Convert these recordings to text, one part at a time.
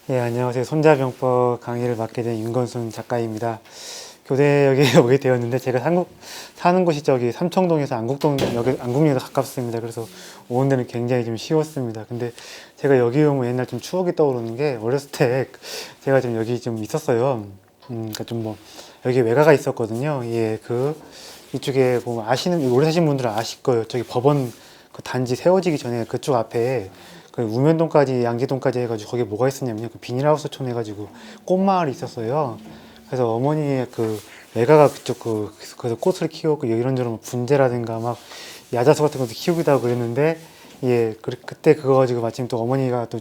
예, 안녕하세요. 손자병법 강의를 맡게 된 윤건순 작가입니다. 교대역에 오게 되었는데 제가 사는 곳이 저기 삼청동에서 안국역에서 가깝습니다. 그래서 오는 데는 굉장히 좀 쉬웠습니다. 근데 제가 여기 오면 옛날 좀 추억이 떠오르는 게 어렸을 때 제가 좀 여기 좀 있었어요. 그러니까 좀 뭐 여기 외가가 있었거든요. 예, 이쪽에 뭐 오래 사신 분들은 아실 거예요. 저기 법원 그 단지 세워지기 전에 그쪽 앞에 그 우면동까지 양지동까지 해가지고 거기에 뭐가 있었냐면요, 그 비닐하우스촌 해가지고 꽃마을이 있었어요. 그래서 어머니의 그 외가가 그쪽 그래서 꽃을 키우고 이런저런 분재라든가 막 야자수 같은 것도 키우기도 하고 그랬는데, 예, 그때 그거 가지고 마침 또 어머니가 또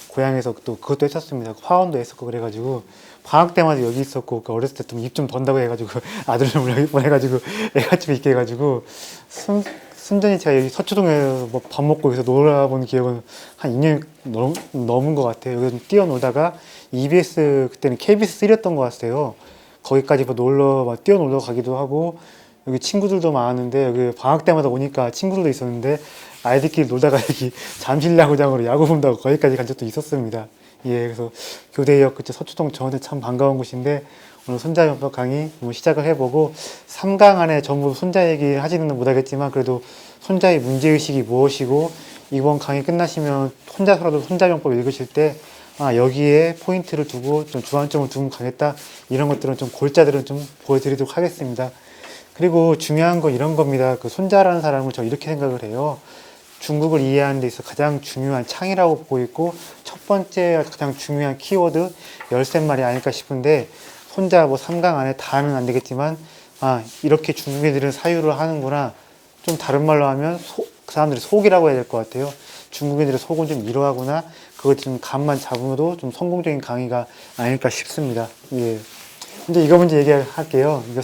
고향에서 또 그것도 했었습니다. 화원도 했었고 그래가지고 방학 때마다 여기 있었고, 그 어렸을 때 좀 입 좀 던다고 해가지고 아들을 여기 보내가지고 애가 좀 있게 해가지고 순전히 제가 여기 서초동에서 뭐 밥 먹고 여기서 놀아본 기억은 한 2년 넘은 것 같아요. 여기 좀 뛰어놀다가 EBS, 그때는 KBS 3였던 것 같아요. 거기까지 뭐 막 뛰어놀러 가기도 하고, 여기 친구들도 많았는데, 여기 방학 때마다 오니까 친구들도 있었는데, 아이들끼리 놀다가 여기 잠실야구장으로 야구 본다고 거기까지 간 적도 있었습니다. 예, 그래서 교대역 그때 서초동 저한테 참 반가운 곳인데, 오늘 손자병법 강의 시작을 해보고, 3강 안에 전부 손자 얘기 하지는 못하겠지만 그래도 손자의 문제의식이 무엇이고, 이번 강의 끝나시면 혼자서라도 손자병법 읽으실 때 여기에 포인트를 두고 좀 주안점을 두고 가겠다, 이런 것들은 좀 골자들은 좀 보여드리도록 하겠습니다. 그리고 중요한 건 이런 겁니다. 그 손자라는 사람을 저 이렇게 생각을 해요. 중국을 이해하는 데 있어 가장 중요한 창이라고 보고 있고, 첫 번째 가장 중요한 키워드 열쇠말이 아닐까 싶은데, 혼자 뭐 3강 안에 다는 안 되겠지만, 이렇게 중국 애들은 사유를 하는구나. 좀 다른 말로 하면 그 사람들이 속이라고 해야 될 것 같아요. 중국 애들의 속은 좀 이러하구나. 그거 좀 감만 잡으면도 좀 성공적인 강의가 아닐까 싶습니다. 예. 이제 이거 먼저 얘기할게요. 이거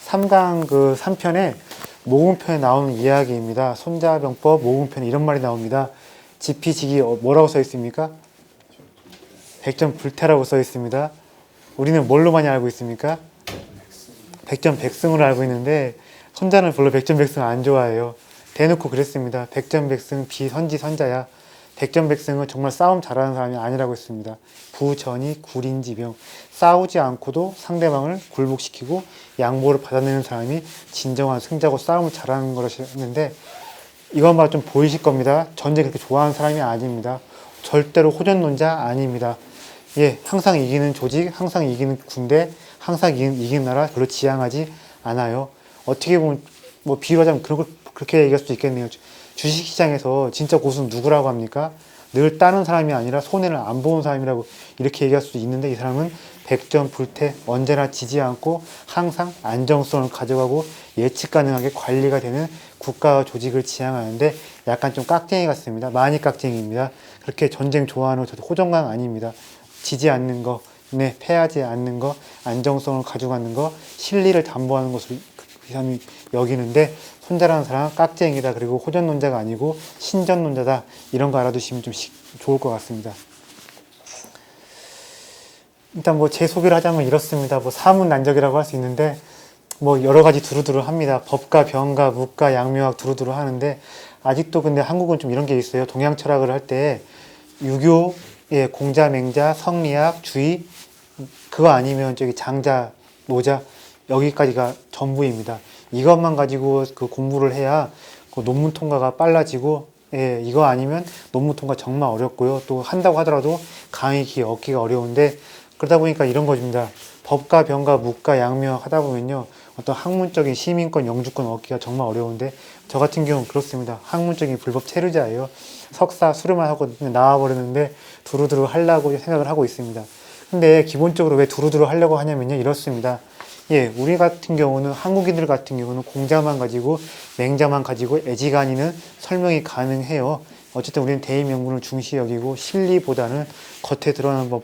3강 그 3편에 모음편에 나오는 이야기입니다. 손자병법 모음편에 이런 말이 나옵니다. 지피지기 뭐라고 써 있습니까? 백전불태라고 써 있습니다. 우리는 뭘로 많이 알고 있습니까? 백전백승으로 알고 있는데, 손자는 별로 백전백승 안 좋아해요. 대놓고 그랬습니다. 백전백승 비선지선자야. 백전백승은 정말 싸움 잘하는 사람이 아니라고 했습니다. 부전이 굴인지병. 싸우지 않고도 상대방을 굴복시키고 양보를 받아내는 사람이 진정한 승자고 싸움을 잘하는 거라셨는데, 이것만 좀 보이실 겁니다. 전쟁 그렇게 좋아하는 사람이 아닙니다. 절대로 호전론자 아닙니다. 예, 항상 이기는 조직, 항상 이기는 군대, 항상 이기는 나라 별로 지향하지 않아요. 어떻게 보면 뭐 비유를 하자면 그렇게 얘기할 수도 있겠네요. 주식시장에서 진짜 고수는 누구라고 합니까? 늘 따는 사람이 아니라 손해를 안 보는 사람이라고 이렇게 얘기할 수도 있는데, 이 사람은 백전불태, 언제나 지지 않고 항상 안정성을 가져가고 예측 가능하게 관리가 되는 국가와 조직을 지향하는데, 약간 좀 깍쟁이 같습니다. 많이 깍쟁이입니다. 그렇게 전쟁 좋아하는 저도 호정강 아닙니다. 지지 않는 거, 패하지 않는 거, 안정성을 가져가는 거, 실리를 담보하는 것을 그 사람이 여기는데, 손자라는 사람은 깍쟁이다, 그리고 호전론자가 아니고 신전론자다, 이런 거 알아두시면 좀 좋을 것 같습니다. 일단 뭐 제 소개를 하자면 이렇습니다. 뭐 사문난적이라고 할 수 있는데, 뭐 여러 가지 두루두루 합니다. 법가, 병가, 묵가, 양묘학 두루두루 하는데, 아직도 근데 한국은 좀 이런 게 있어요. 동양 철학을 할 때 유교, 예, 공자, 맹자, 성리학, 주의, 그거 아니면 저기 장자, 노자, 여기까지가 전부입니다. 이것만 가지고 그 공부를 해야 그 논문 통과가 빨라지고, 예, 이거 아니면 논문 통과 정말 어렵고요. 또 한다고 하더라도 강의 기회 얻기가 어려운데, 그러다 보니까 이런 것입니다. 법가, 병가, 묵가, 양묘학 하다 보면요, 어떤 학문적인 시민권, 영주권 얻기가 정말 어려운데, 저 같은 경우는 그렇습니다. 학문적인 불법 체류자예요. 석사 수료만 하고 나와버리는데 두루두루 하려고 생각을 하고 있습니다. 근데 기본적으로 왜 두루두루 하려고 하냐면요, 이렇습니다. 예, 우리 같은 경우는, 한국인들 같은 경우는 공자만 가지고, 맹자만 가지고 애지간히는 설명이 가능해요. 어쨌든 우리는 대의명분을 중시 여기고, 실리보다는 겉에 드러나는 뭐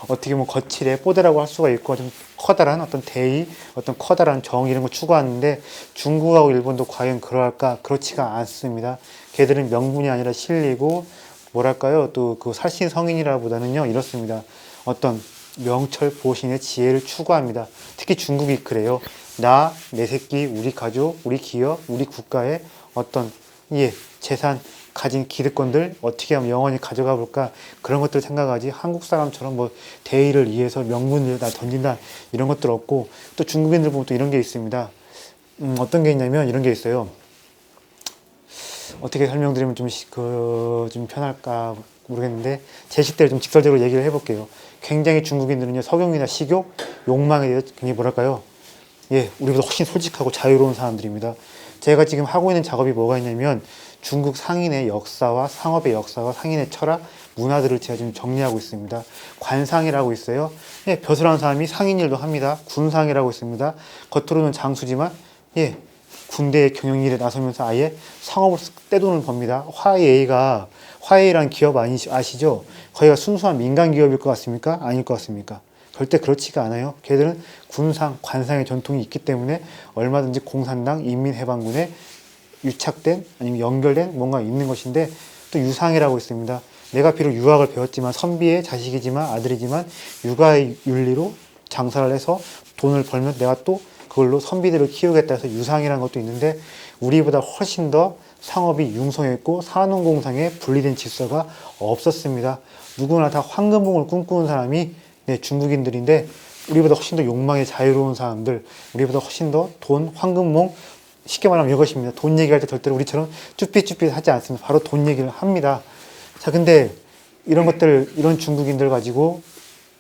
어떻게 보면 거칠에 뽀대라고 할 수가 있고, 좀 커다란 어떤 대의, 어떤 커다란 정, 이런 거 추구하는데, 중국하고 일본도 과연 그럴까? 그렇지가 않습니다. 걔들은 명분이 아니라 실리고, 뭐랄까요, 또 그 살신성인이라보다는요, 이렇습니다. 어떤 명철 보신의 지혜를 추구합니다. 특히 중국이 그래요. 나, 내 새끼, 우리 가족, 우리 기업, 우리 국가의 어떤, 예, 재산, 가진 기득권들 어떻게 하면 영원히 가져가 볼까, 그런 것들 생각하지 한국 사람처럼 뭐 대의를 위해서 명분을 다 던진다 이런 것들 없고, 또 중국인들 보면 또 이런 게 있습니다. 어떤 게 있냐면 이런 게 있어요. 어떻게 설명드리면 좀 편할까 모르겠는데, 제 시대를 좀 직설적으로 얘기를 해볼게요. 굉장히 중국인들은요, 석용이나 식욕, 욕망에 대해서 굉장히 뭐랄까요? 예, 우리보다 훨씬 솔직하고 자유로운 사람들입니다. 제가 지금 하고 있는 작업이 뭐가 있냐면, 중국 상인의 역사와 상업의 역사와 상인의 철학, 문화들을 제가 지금 정리하고 있습니다. 관상이라고 있어요. 예, 벼슬한 사람이 상인 일도 합니다. 군상이라고 있습니다. 겉으로는 장수지만, 예, 군대의 경영 일에 나서면서 아예 상업을 떼돈을 법니다. 화웨이라는 기업 아시죠? 거기가 순수한 민간 기업일 것 같습니까? 아닐 것 같습니까? 절대 그렇지가 않아요. 걔들은 군상, 관상의 전통이 있기 때문에 얼마든지 공산당, 인민해방군에 유착된 아니면 연결된 뭔가 있는 것인데, 또 유상이라고 있습니다. 내가 비록 유학을 배웠지만 선비의 자식이지만 아들이지만 육아의 윤리로 장사를 해서 돈을 벌면 내가 또 그걸로 선비들을 키우겠다 해서 유상이라는 것도 있는데, 우리보다 훨씬 더 상업이 융성했고 산업공상에 분리된 질서가 없었습니다. 누구나 다 황금봉을 꿈꾸는 사람이 중국인들인데, 우리보다 훨씬 더 욕망에 자유로운 사람들, 우리보다 훨씬 더 돈, 황금봉, 쉽게 말하면 이것입니다. 돈 얘기할 때 절대로 우리처럼 쭈삣쭈삣 하지 않습니다. 바로 돈 얘기를 합니다. 자, 근데 이런 중국인들 가지고,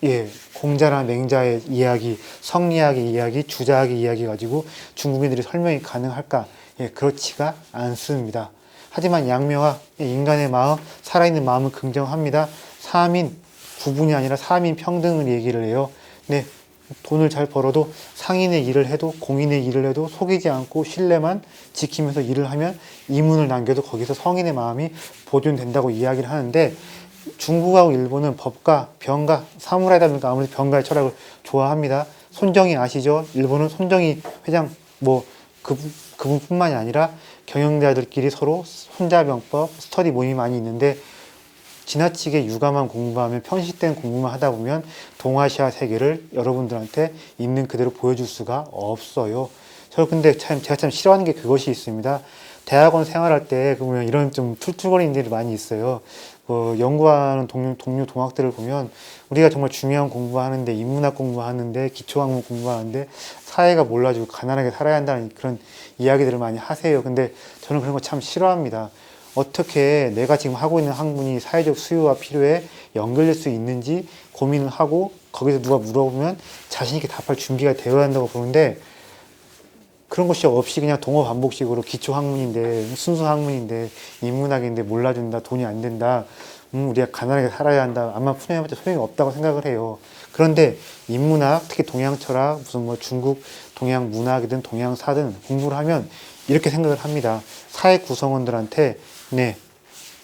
예, 공자나 맹자의 이야기, 성리학의 이야기, 주자학의 이야기 가지고 중국인들이 설명이 가능할까? 예, 그렇지가 않습니다. 하지만 양명화, 인간의 마음, 살아있는 마음을 긍정합니다. 사민 구분이 아니라 사민 평등을 얘기를 해요. 네, 돈을 잘 벌어도 상인의 일을 해도 공인의 일을 해도 속이지 않고 신뢰만 지키면서 일을 하면 이문을 남겨도 거기서 성인의 마음이 보존된다고 이야기를 하는데, 중국하고 일본은 법가, 병가, 사무라이다 보니까 아무래도 병가의 철학을 좋아합니다. 손정희 아시죠? 일본은 손정희 회장 그분뿐만이 아니라 경영자들끼리 서로 손자병법, 스터디 모임이 많이 있는데, 지나치게 육아만 공부하면 편식된 공부만 하다 보면 동아시아 세계를 여러분들한테 있는 그대로 보여줄 수가 없어요. 근데 제가 참 싫어하는 게 그것이 있습니다. 대학원 생활할 때 보면 이런 좀 툴툴거리는 일이 많이 있어요. 연구하는 동료 동학들을 보면 우리가 정말 중요한 공부하는데, 인문학 공부하는데, 기초학문 공부하는데 사회가 몰라주고 가난하게 살아야 한다는 그런 이야기들을 많이 하세요. 근데 저는 그런 거 참 싫어합니다. 어떻게 내가 지금 하고 있는 학문이 사회적 수요와 필요에 연결될 수 있는지 고민을 하고, 거기서 누가 물어보면 자신 있게 답할 준비가 되어야 한다고 보는데, 그런 것이 없이 그냥 동어 반복식으로 기초 학문인데, 순수 학문인데, 인문학인데 몰라준다, 돈이 안 된다, 우리가 가난하게 살아야 한다, 암만 푸념해봤자 소용이 없다고 생각을 해요. 그런데 인문학, 특히 동양 철학, 무슨 중국 동양 문학이든 동양사든 공부를 하면 이렇게 생각을 합니다. 사회 구성원들한테,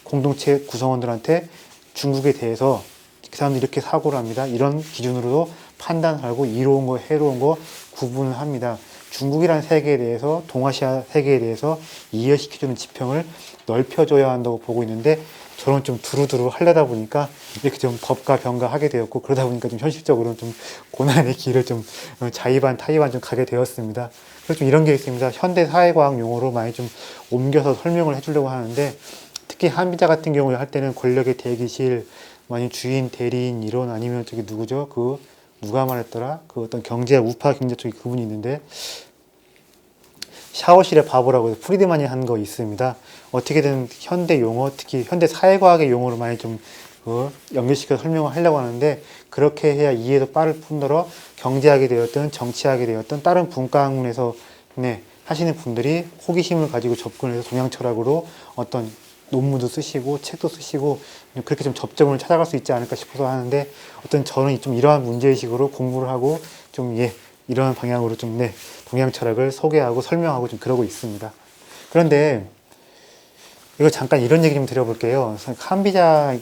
공동체 구성원들한테 중국에 대해서 그 사람들이 이렇게 사고를 합니다. 이런 기준으로도 판단하고 이로운 거, 해로운 거 구분을 합니다. 중국이라는 세계에 대해서, 동아시아 세계에 대해서 이해시켜주는 지평을 넓혀줘야 한다고 보고 있는데, 저는 좀 두루두루 하려다 보니까 이렇게 좀 법과 병가 하게 되었고, 그러다 보니까 좀 현실적으로는 좀 고난의 길을 좀 자의반 타의반 좀 가게 되었습니다. 그래서 좀 이런 게 있습니다. 현대 사회과학 용어로 많이 좀 옮겨서 설명을 해주려고 하는데, 특히 한비자 같은 경우에 할 때는 권력의 대기실, 만약 주인, 대리인, 이론, 아니면 저기 누구죠? 누가 말했더라? 어떤 우파 경제 쪽에 그분이 있는데, 샤워실의 바보라고 해서 프리드만이 한 거 있습니다. 어떻게든 현대 용어, 특히 현대 사회과학의 용어로 많이 좀 연결시켜서 설명을 하려고 하는데, 그렇게 해야 이해도 빠를 뿐더러 경제학이 되었든 정치학이 되었든 다른 분과 학문에서 하시는 분들이 호기심을 가지고 접근을 해서 동양 철학으로 어떤 논문도 쓰시고 책도 쓰시고 그렇게 좀 접점을 찾아갈 수 있지 않을까 싶어서 하는데, 저는 좀 이러한 문제의식으로 공부를 하고 좀 이러한 방향으로 좀 동양 철학을 소개하고 설명하고 좀 그러고 있습니다. 그런데 이거 잠깐 이런 얘기 좀 드려볼게요. 한비자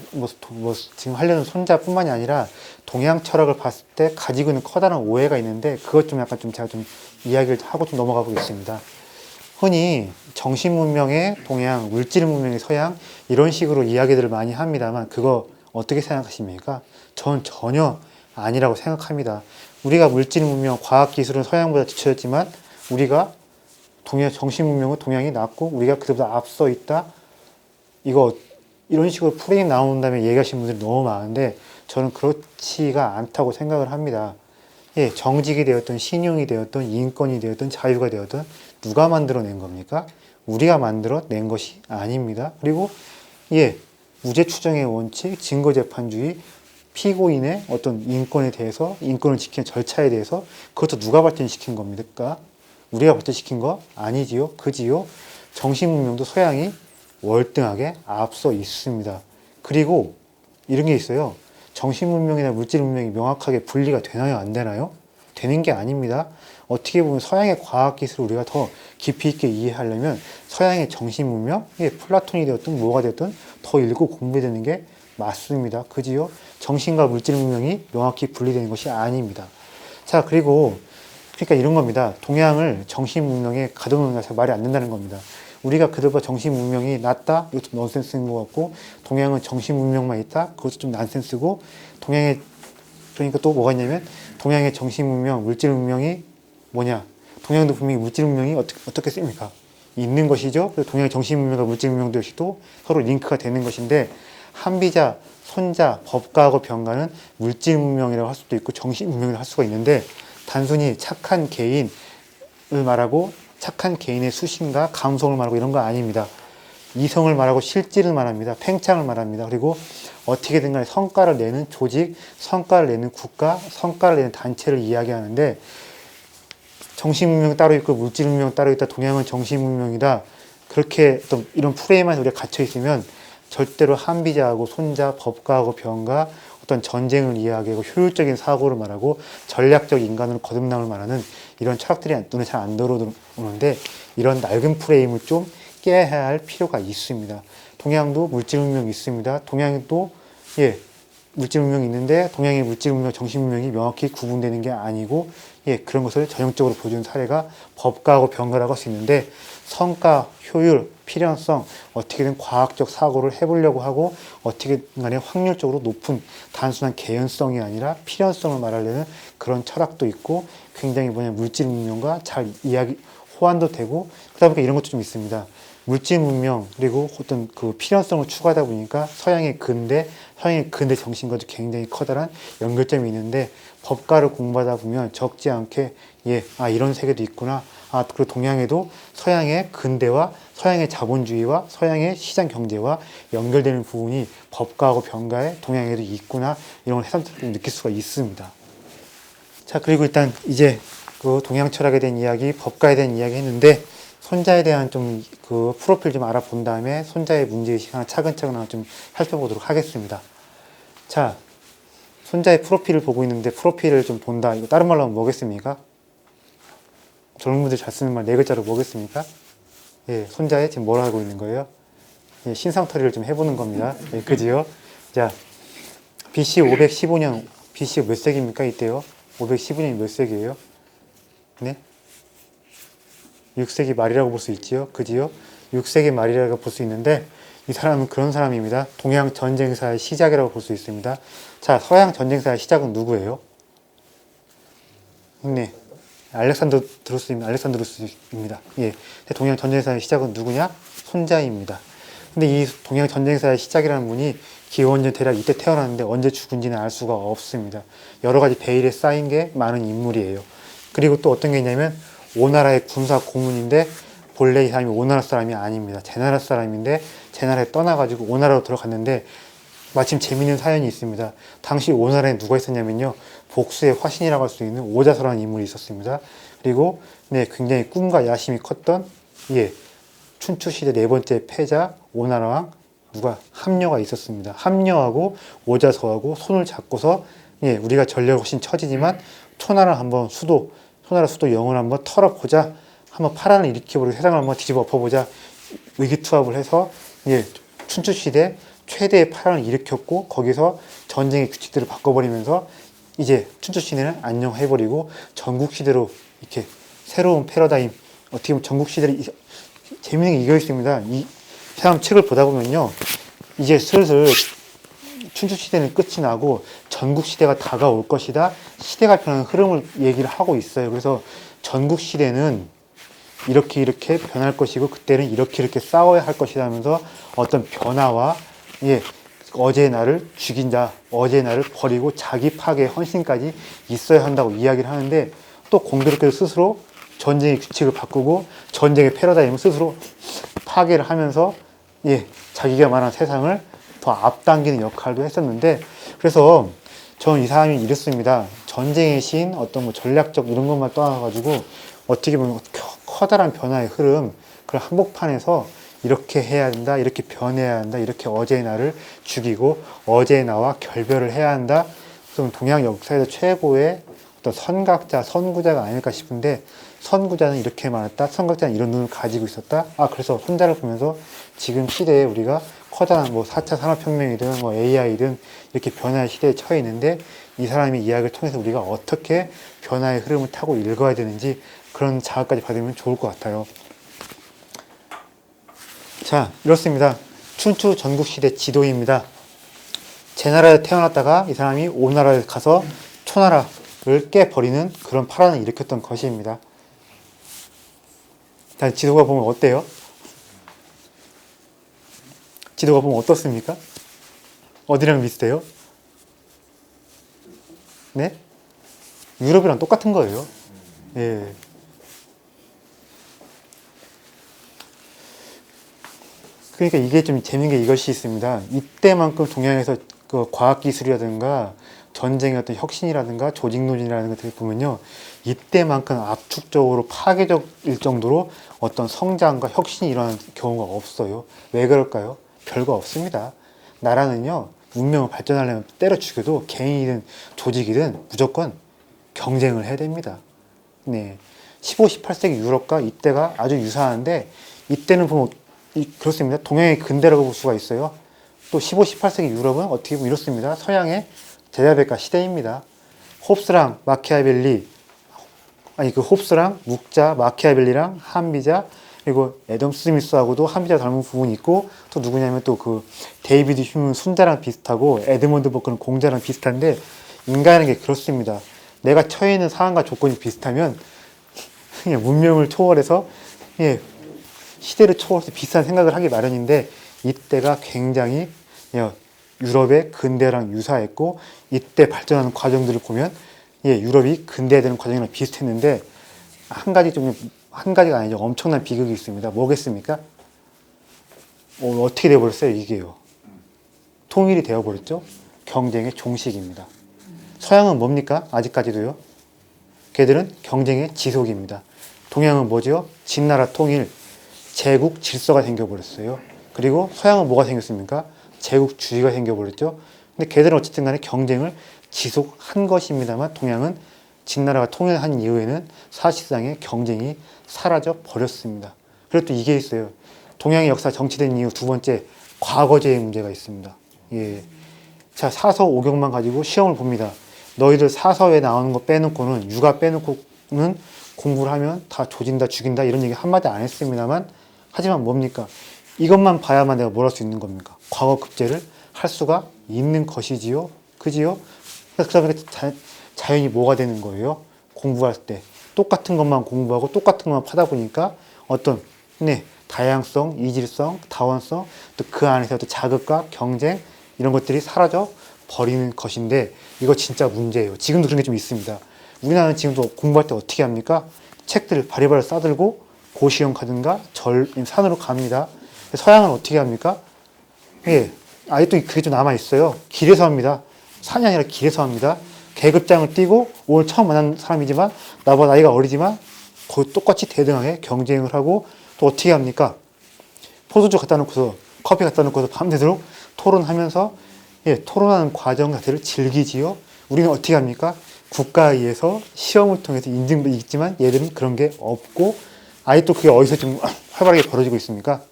지금 하려는 손자뿐만이 아니라 동양 철학을 봤을 때 가지고 있는 커다란 오해가 있는데, 그것 좀 약간 좀 제가 좀 이야기를 하고 좀 넘어가 보겠습니다. 흔히 정신 문명의 동양, 물질 문명의 서양, 이런 식으로 이야기들을 많이 합니다만, 그거 어떻게 생각하십니까? 전 전혀 아니라고 생각합니다. 우리가 물질 문명, 과학 기술은 서양보다 뒤처졌지만, 우리가 정신 문명은 동양이 낫고 우리가 그들보다 앞서 있다, 이거 이런 식으로 프레임 나온 다음에 얘기하시는 분들이 너무 많은데 저는 그렇지가 않다고 생각을 합니다. 예, 정직이 되었든 신용이 되었든 인권이 되었든 자유가 되었든 누가 만들어낸 겁니까? 우리가 만들어낸 것이 아닙니다. 그리고 예, 무죄 추정의 원칙, 증거재판주의, 피고인의 어떤 인권에 대해서 인권을 지키는 절차에 대해서 그것도 누가 발전시킨 겁니까? 우리가 발전시킨 거 아니지요? 그지요? 정신문명도 서양이 월등하게 앞서 있습니다. 그리고 이런 게 있어요. 정신문명이나 물질문명이 명확하게 분리가 되나요? 안 되나요? 되는 게 아닙니다. 어떻게 보면 서양의 과학기술을 우리가 더 깊이 있게 이해하려면 서양의 정신문명, 플라톤이 되었든 뭐가 되었든 더 읽고 공부되는 게 맞습니다. 그지요? 정신과 물질문명이 명확히 분리되는 것이 아닙니다. 자, 그리고 그러니까 이런 겁니다. 동양을 정신문명에 가둬놓는 것이 말이 안 된다는 겁니다. 우리가 그들보다 정신문명이 낮다? 이것도 넌센스인 것 같고, 동양은 정신문명만 있다? 그것도 좀 난센스고, 그러니까 또 뭐가 있냐면, 동양의 정신문명, 물질문명이 뭐냐? 동양도 분명히 물질문명이 어떻게 씁니까? 있는 것이죠. 그래서 동양의 정신문명과 물질문명도 역시 또 서로 링크가 되는 것인데, 한비자, 손자, 법가하고 병가는 물질문명이라고 할 수도 있고, 정신문명이라고 할 수가 있는데, 단순히 착한 개인을 말하고, 착한 개인의 수신과 감성을 말하고 이런 거 아닙니다. 이성을 말하고 실질을 말합니다. 팽창을 말합니다. 그리고 어떻게든 간에 성과를 내는 조직, 성과를 내는 국가, 성과를 내는 단체를 이야기하는데 정신문명 따로 있고 물질문명 따로 있다. 동양은 정신문명이다. 그렇게 또 이런 프레임 안에 우리가 갇혀 있으면 절대로 한비자하고 손자, 법가하고 병가 어떤 전쟁을 이야기하고 효율적인 사고를 말하고 전략적 인간으로 거듭남을 말하는 이런 철학들이 눈에 잘 안 들어오는데 이런 낡은 프레임을 좀 깨야 할 필요가 있습니다. 동양도 물질문명이 있습니다. 동양도 물질문명이 있는데 동양의 물질문명, 정신문명이 명확히 구분되는 게 아니고 그런 것을 전형적으로 보여주는 사례가 법가하고 병가라고 할 수 있는데 성과, 효율, 필연성, 어떻게든 과학적 사고를 해보려고 하고 어떻게든 간에 확률적으로 높은 단순한 개연성이 아니라 필연성을 말하려는 그런 철학도 있고 굉장히 물질 문명과 잘 호환도 되고 그러다 보니까 이런 것도 좀 있습니다. 물질 문명 그리고 어떤 그 필연성을 추구하다 보니까 서양의 근대 정신과도 굉장히 커다란 연결점이 있는데 법가를 공부하다 보면 적지 않게 이런 세계도 있구나. 그리고 동양에도 서양의 근대와 서양의 자본주의와 서양의 시장 경제와 연결되는 부분이 법가하고 병가에 동양에도 있구나. 이런 걸 새삼스럽게 느낄 수가 있습니다. 자, 그리고 일단 이제 그 동양 철학에 대한 이야기, 법가에 대한 이야기 했는데 손자에 대한 좀 그 프로필 좀 알아본 다음에 손자의 문제의식 하나 차근차근 하나 좀 살펴보도록 하겠습니다. 자, 손자의 프로필을 보고 있는데 프로필을 좀 본다. 이거 다른 말로 하면 뭐겠습니까? 젊은 분들 잘 쓰는 말 네 글자로 뭐겠습니까? 손자에 지금 뭘 하고 있는 거예요? 신상털이를 좀 해보는 겁니다. 그지요? 자, BC 515년, BC 몇 세기입니까? 이때요? 515년이 몇 세기예요? 네? 6세기 말이라고 볼 수 있지요? 그지요? 6세기 말이라고 볼 수 있는데 이 사람은 그런 사람입니다. 동양 전쟁사의 시작이라고 볼 수 있습니다. 자, 서양 전쟁사의 시작은 누구예요? 네. 알렉산드로스입니다. 동양 전쟁사의 시작은 누구냐? 손자입니다. 근데 이 동양 전쟁사의 시작이라는 분이 기원전 대략 이때 태어났는데 언제 죽은지는 알 수가 없습니다. 여러 가지 베일에 쌓인 게 많은 인물이에요. 그리고 또 어떤 게 있냐면 오나라의 군사 고문인데 본래 이 사람이 오나라 사람이 아닙니다. 제나라 사람인데 제나라에 떠나가지고 오나라로 들어갔는데 마침 재미있는 사연이 있습니다. 당시 오나라에 누가 있었냐면요. 복수의 화신이라고 할 수 있는 오자서라는 인물이 있었습니다. 그리고 굉장히 꿈과 야심이 컸던 춘추시대 네 번째 패자 오나라왕 함녀가 있었습니다. 함녀하고 오자서하고 손을 잡고서 우리가 전력없인 처지지만 초나라 수도 영을 한번 털어보자. 한번 파란을 일으켜보고 세상을 한번 뒤집어 엎어보자. 의기투합을 해서 춘추시대 최대의 파란을 일으켰고 거기서 전쟁의 규칙들을 바꿔버리면서 이제 춘추시대는 안녕해버리고 전국시대로 이렇게 새로운 패러다임 어떻게 보면 전국시대를 재밌는 게 이거 있습니다. 이 사람 책을 보다 보면요 이제 슬슬 춘추시대는 끝이 나고 전국시대가 다가올 것이다. 시대가 변하는 흐름을 얘기를 하고 있어요. 그래서 전국시대는 이렇게 변할 것이고 그때는 이렇게 싸워야 할 것이다 하면서 어떤 변화와 예, 어제의 나를 죽인 자, 어제의 나를 버리고 자기 파괴의 헌신까지 있어야 한다고 이야기를 하는데 또 공교롭게도 스스로 전쟁의 규칙을 바꾸고 전쟁의 패러다임을 스스로 파괴를 하면서 예, 자기가 말한 세상을 더 앞당기는 역할도 했었는데 그래서 저는 이 사람이 이랬습니다. 전쟁의 신, 어떤 뭐 전략적 이런 것만 떠나가지고 어떻게 보면 커다란 변화의 흐름, 그걸 한복판에서 이렇게 해야 한다, 이렇게 변해야 한다, 이렇게 어제의 나를 죽이고 어제의 나와 결별을 해야 한다. 그럼 동양 역사에서 최고의 어떤 선각자, 선구자가 아닐까 싶은데 선구자는 이렇게 말했다, 선각자는 이런 눈을 가지고 있었다. 그래서 손자를 보면서 지금 시대에 우리가 커다란 뭐 4차 산업혁명이든 뭐 AI든 이렇게 변화의 시대에 처해 있는데 이 사람의 이야기를 통해서 우리가 어떻게 변화의 흐름을 타고 읽어야 되는지 그런 자극까지 받으면 좋을 것 같아요. 자, 이렇습니다. 춘추 전국시대 지도입니다. 제 나라에 태어났다가 이 사람이 오나라에 가서 초나라를 깨버리는 그런 파란을 일으켰던 것입니다. 자, 지도가 보면 어때요? 지도가 보면 어떻습니까? 어디랑 비슷해요? 네? 유럽이랑 똑같은 거예요. 예. 그러니까 이게 좀 재밌는 게 이것이 있습니다. 이때만큼 동양에서 그 과학기술이라든가 전쟁의 어떤 혁신이라든가 조직노진이라는 것들을 보면요. 이때만큼 압축적으로 파괴적일 정도로 어떤 성장과 혁신이 일어나는 경우가 없어요. 왜 그럴까요? 별거 없습니다. 나라는요, 문명을 발전하려면 때려 죽여도 개인이든 조직이든 무조건 경쟁을 해야 됩니다. 네. 15, 18세기 유럽과 이때가 아주 유사한데 이때는 보면 그렇습니다. 동양의 근대라고 볼 수가 있어요. 또 15, 18세기 유럽은 어떻게 보면 이렇습니다. 서양의 제자백과 시대입니다. 홉스랑 마키아벨리, 홉스랑 묵자, 마키아벨리랑 한비자, 그리고 애덤 스미스하고도 한비자 닮은 부분이 있고, 또 누구냐면 또 그 데이비드 휴먼 순자랑 비슷하고, 에드먼드 버크는 공자랑 비슷한데, 인간은 게 그렇습니다. 내가 처해 있는 상황과 조건이 비슷하면, 문명을 초월해서, 시대를 초월해서 비슷한 생각을 하기 마련인데, 이때가 굉장히 유럽의 근대랑 유사했고 이때 발전하는 과정들을 보면 유럽이 근대화되는 과정이랑 비슷했는데 한 가지가 아니죠. 엄청난 비극이 있습니다. 뭐겠습니까? 어떻게 되어버렸어요? 이게요. 통일이 되어버렸죠. 경쟁의 종식입니다. 서양은 뭡니까? 아직까지도요. 걔들은 경쟁의 지속입니다. 동양은 뭐죠? 진나라 통일, 제국 질서가 생겨버렸어요. 그리고 서양은 뭐가 생겼습니까? 제국주의가 생겨버렸죠. 근데 걔들은 어쨌든 간에 경쟁을 지속한 것입니다만 동양은 진나라가 통일한 이후에는 사실상의 경쟁이 사라져 버렸습니다. 그리고 또 이게 있어요. 동양의 역사 정치된 이유 두 번째, 과거제의 문제가 있습니다. 예. 자, 사서 오경만 가지고 시험을 봅니다. 너희들 사서에 나오는 거 빼놓고는, 육아 빼놓고는 공부를 하면 다 조진다, 죽인다 이런 얘기 한마디 안 했습니다만 하지만 뭡니까? 이것만 봐야만 내가 뭘 할 수 있는 겁니까? 과거 급제를 할 수가 있는 것이지요. 그지요? 그래서 자연히 뭐가 되는 거예요? 공부할 때 똑같은 것만 공부하고 똑같은 것만 파다 보니까 어떤 다양성, 이질성, 다원성, 또 그 안에서 또 자극과 경쟁 이런 것들이 사라져 버리는 것인데 이거 진짜 문제예요. 지금도 그런 게 좀 있습니다. 우리나라는 지금도 공부할 때 어떻게 합니까? 책들을 바리바리 싸들고 고시원 가든가 산으로 갑니다. 서양은 어떻게 합니까? 아직도 그게 좀 남아있어요. 길에서 합니다. 산이 아니라 길에서 합니다. 계급장을 띄고 오늘 처음 만난 사람이지만 나보다 나이가 어리지만 거의 똑같이 대등하게 경쟁을 하고 또 어떻게 합니까? 포도주 갖다 놓고서 커피 갖다 놓고서 밤새도록 토론하면서 토론하는 과정 자체를 즐기지요. 우리는 어떻게 합니까? 국가에 의해서 시험을 통해서 인증도 있지만 얘들은 그런 게 없고 아직도 그게 어디서 좀 활발하게 벌어지고 있습니까?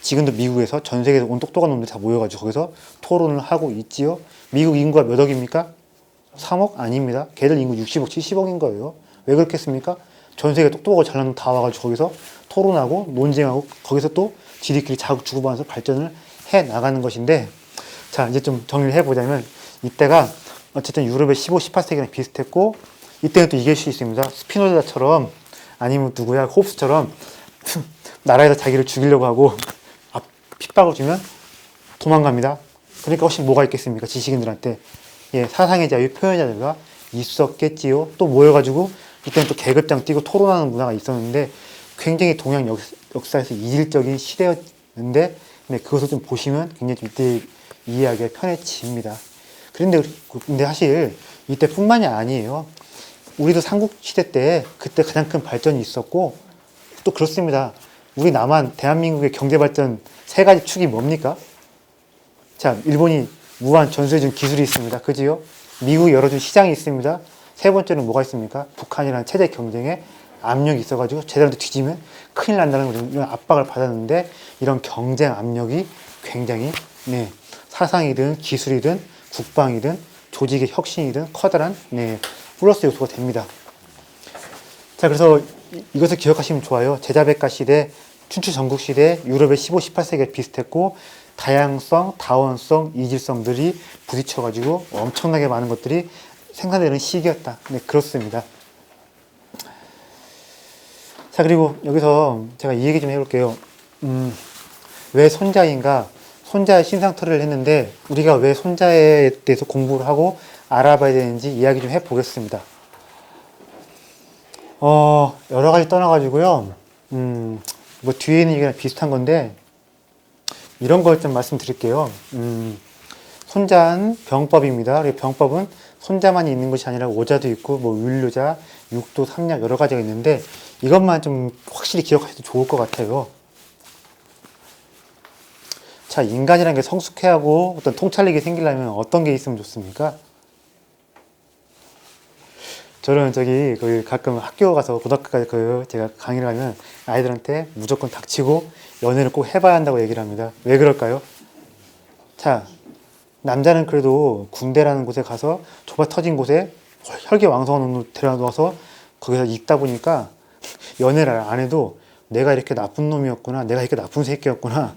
지금도 미국에서 전 세계에서 온 똑똑한 놈들 다 모여가지고 거기서 토론을 하고 있지요. 미국 인구가 몇 억입니까? 3억? 아닙니다. 걔들 인구 60억, 70억인 거예요. 왜 그렇겠습니까? 전 세계 똑똑하고 잘난 놈 다 와가지고 거기서 토론하고 논쟁하고 거기서 또 지들끼리 자극 주고받아서 발전을 해 나가는 것인데 자 이제 좀 정리를 해보자면 이때가 어쨌든 유럽의 15, 18세기랑 비슷했고 이때는 또 이길 수 있습니다. 스피노자처럼 아니면 누구야 홉스처럼 나라에서 자기를 죽이려고 하고 핍박을 주면 도망갑니다. 그러니까 혹시 뭐가 있겠습니까? 지식인들한테. 예, 사상의 자유, 표현의 자유가 있었겠지요. 또 모여가지고 이때는 또 계급장 띄고 토론하는 문화가 있었는데 굉장히 동양 역사에서 이질적인 시대였는데 그것을 좀 보시면 굉장히 좀 이때 이해하기가 편해집니다. 근데 사실 이때뿐만이 아니에요. 우리도 삼국시대 때 그때 가장 큰 발전이 있었고 또 그렇습니다. 우리 남한 대한민국의 경제발전 세 가지 축이 뭡니까? 자, 일본이 무한 전수해준 기술이 있습니다. 그지요? 미국이 열어준 시장이 있습니다. 세 번째는 뭐가 있습니까? 북한이라는 체제 경쟁에 압력이 있어가지고 제대로 뒤지면 큰일 난다는 이런 압박을 받았는데 이런 경쟁 압력이 굉장히 사상이든 기술이든 국방이든 조직의 혁신이든 커다란 플러스 요소가 됩니다. 자, 그래서 이것을 기억하시면 좋아요. 제자백가 시대, 춘추 전국시대, 유럽의 15, 18세기가 비슷했고 다양성, 다원성, 이질성들이 부딪혀가지고 엄청나게 많은 것들이 생산되는 시기였다. 그렇습니다. 자, 그리고 여기서 제가 이 얘기 좀 해볼게요. 왜 손자인가? 손자의 신상털이를 했는데 우리가 왜 손자에 대해서 공부를 하고 알아봐야 되는지 이야기 좀 해보겠습니다. 여러 가지 떠나가지고요. 뭐 뒤에 있는 얘기랑 비슷한 건데 이런 걸 좀 말씀드릴게요. 손자는 병법입니다. 병법은 손자만이 있는 것이 아니라 오자도 있고 뭐 율료자, 육도, 삼약 여러 가지가 있는데 이것만 좀 확실히 기억하셔도 좋을 것 같아요. 자, 인간이라는 게 성숙해야 하고 어떤 통찰력이 생기려면 어떤 게 있으면 좋습니까? 저는 가끔 학교 가서 고등학교까지 제가 강의를 하면 아이들한테 무조건 닥치고 연애를 꼭 해봐야 한다고 얘기를 합니다. 왜 그럴까요? 자, 남자는 그래도 군대라는 곳에 가서 좁아 터진 곳에 혈기왕성한 놈을 데려놓아서 거기서 있다 보니까 연애를 안 해도 내가 이렇게 나쁜 놈이었구나, 내가 이렇게 나쁜 새끼였구나,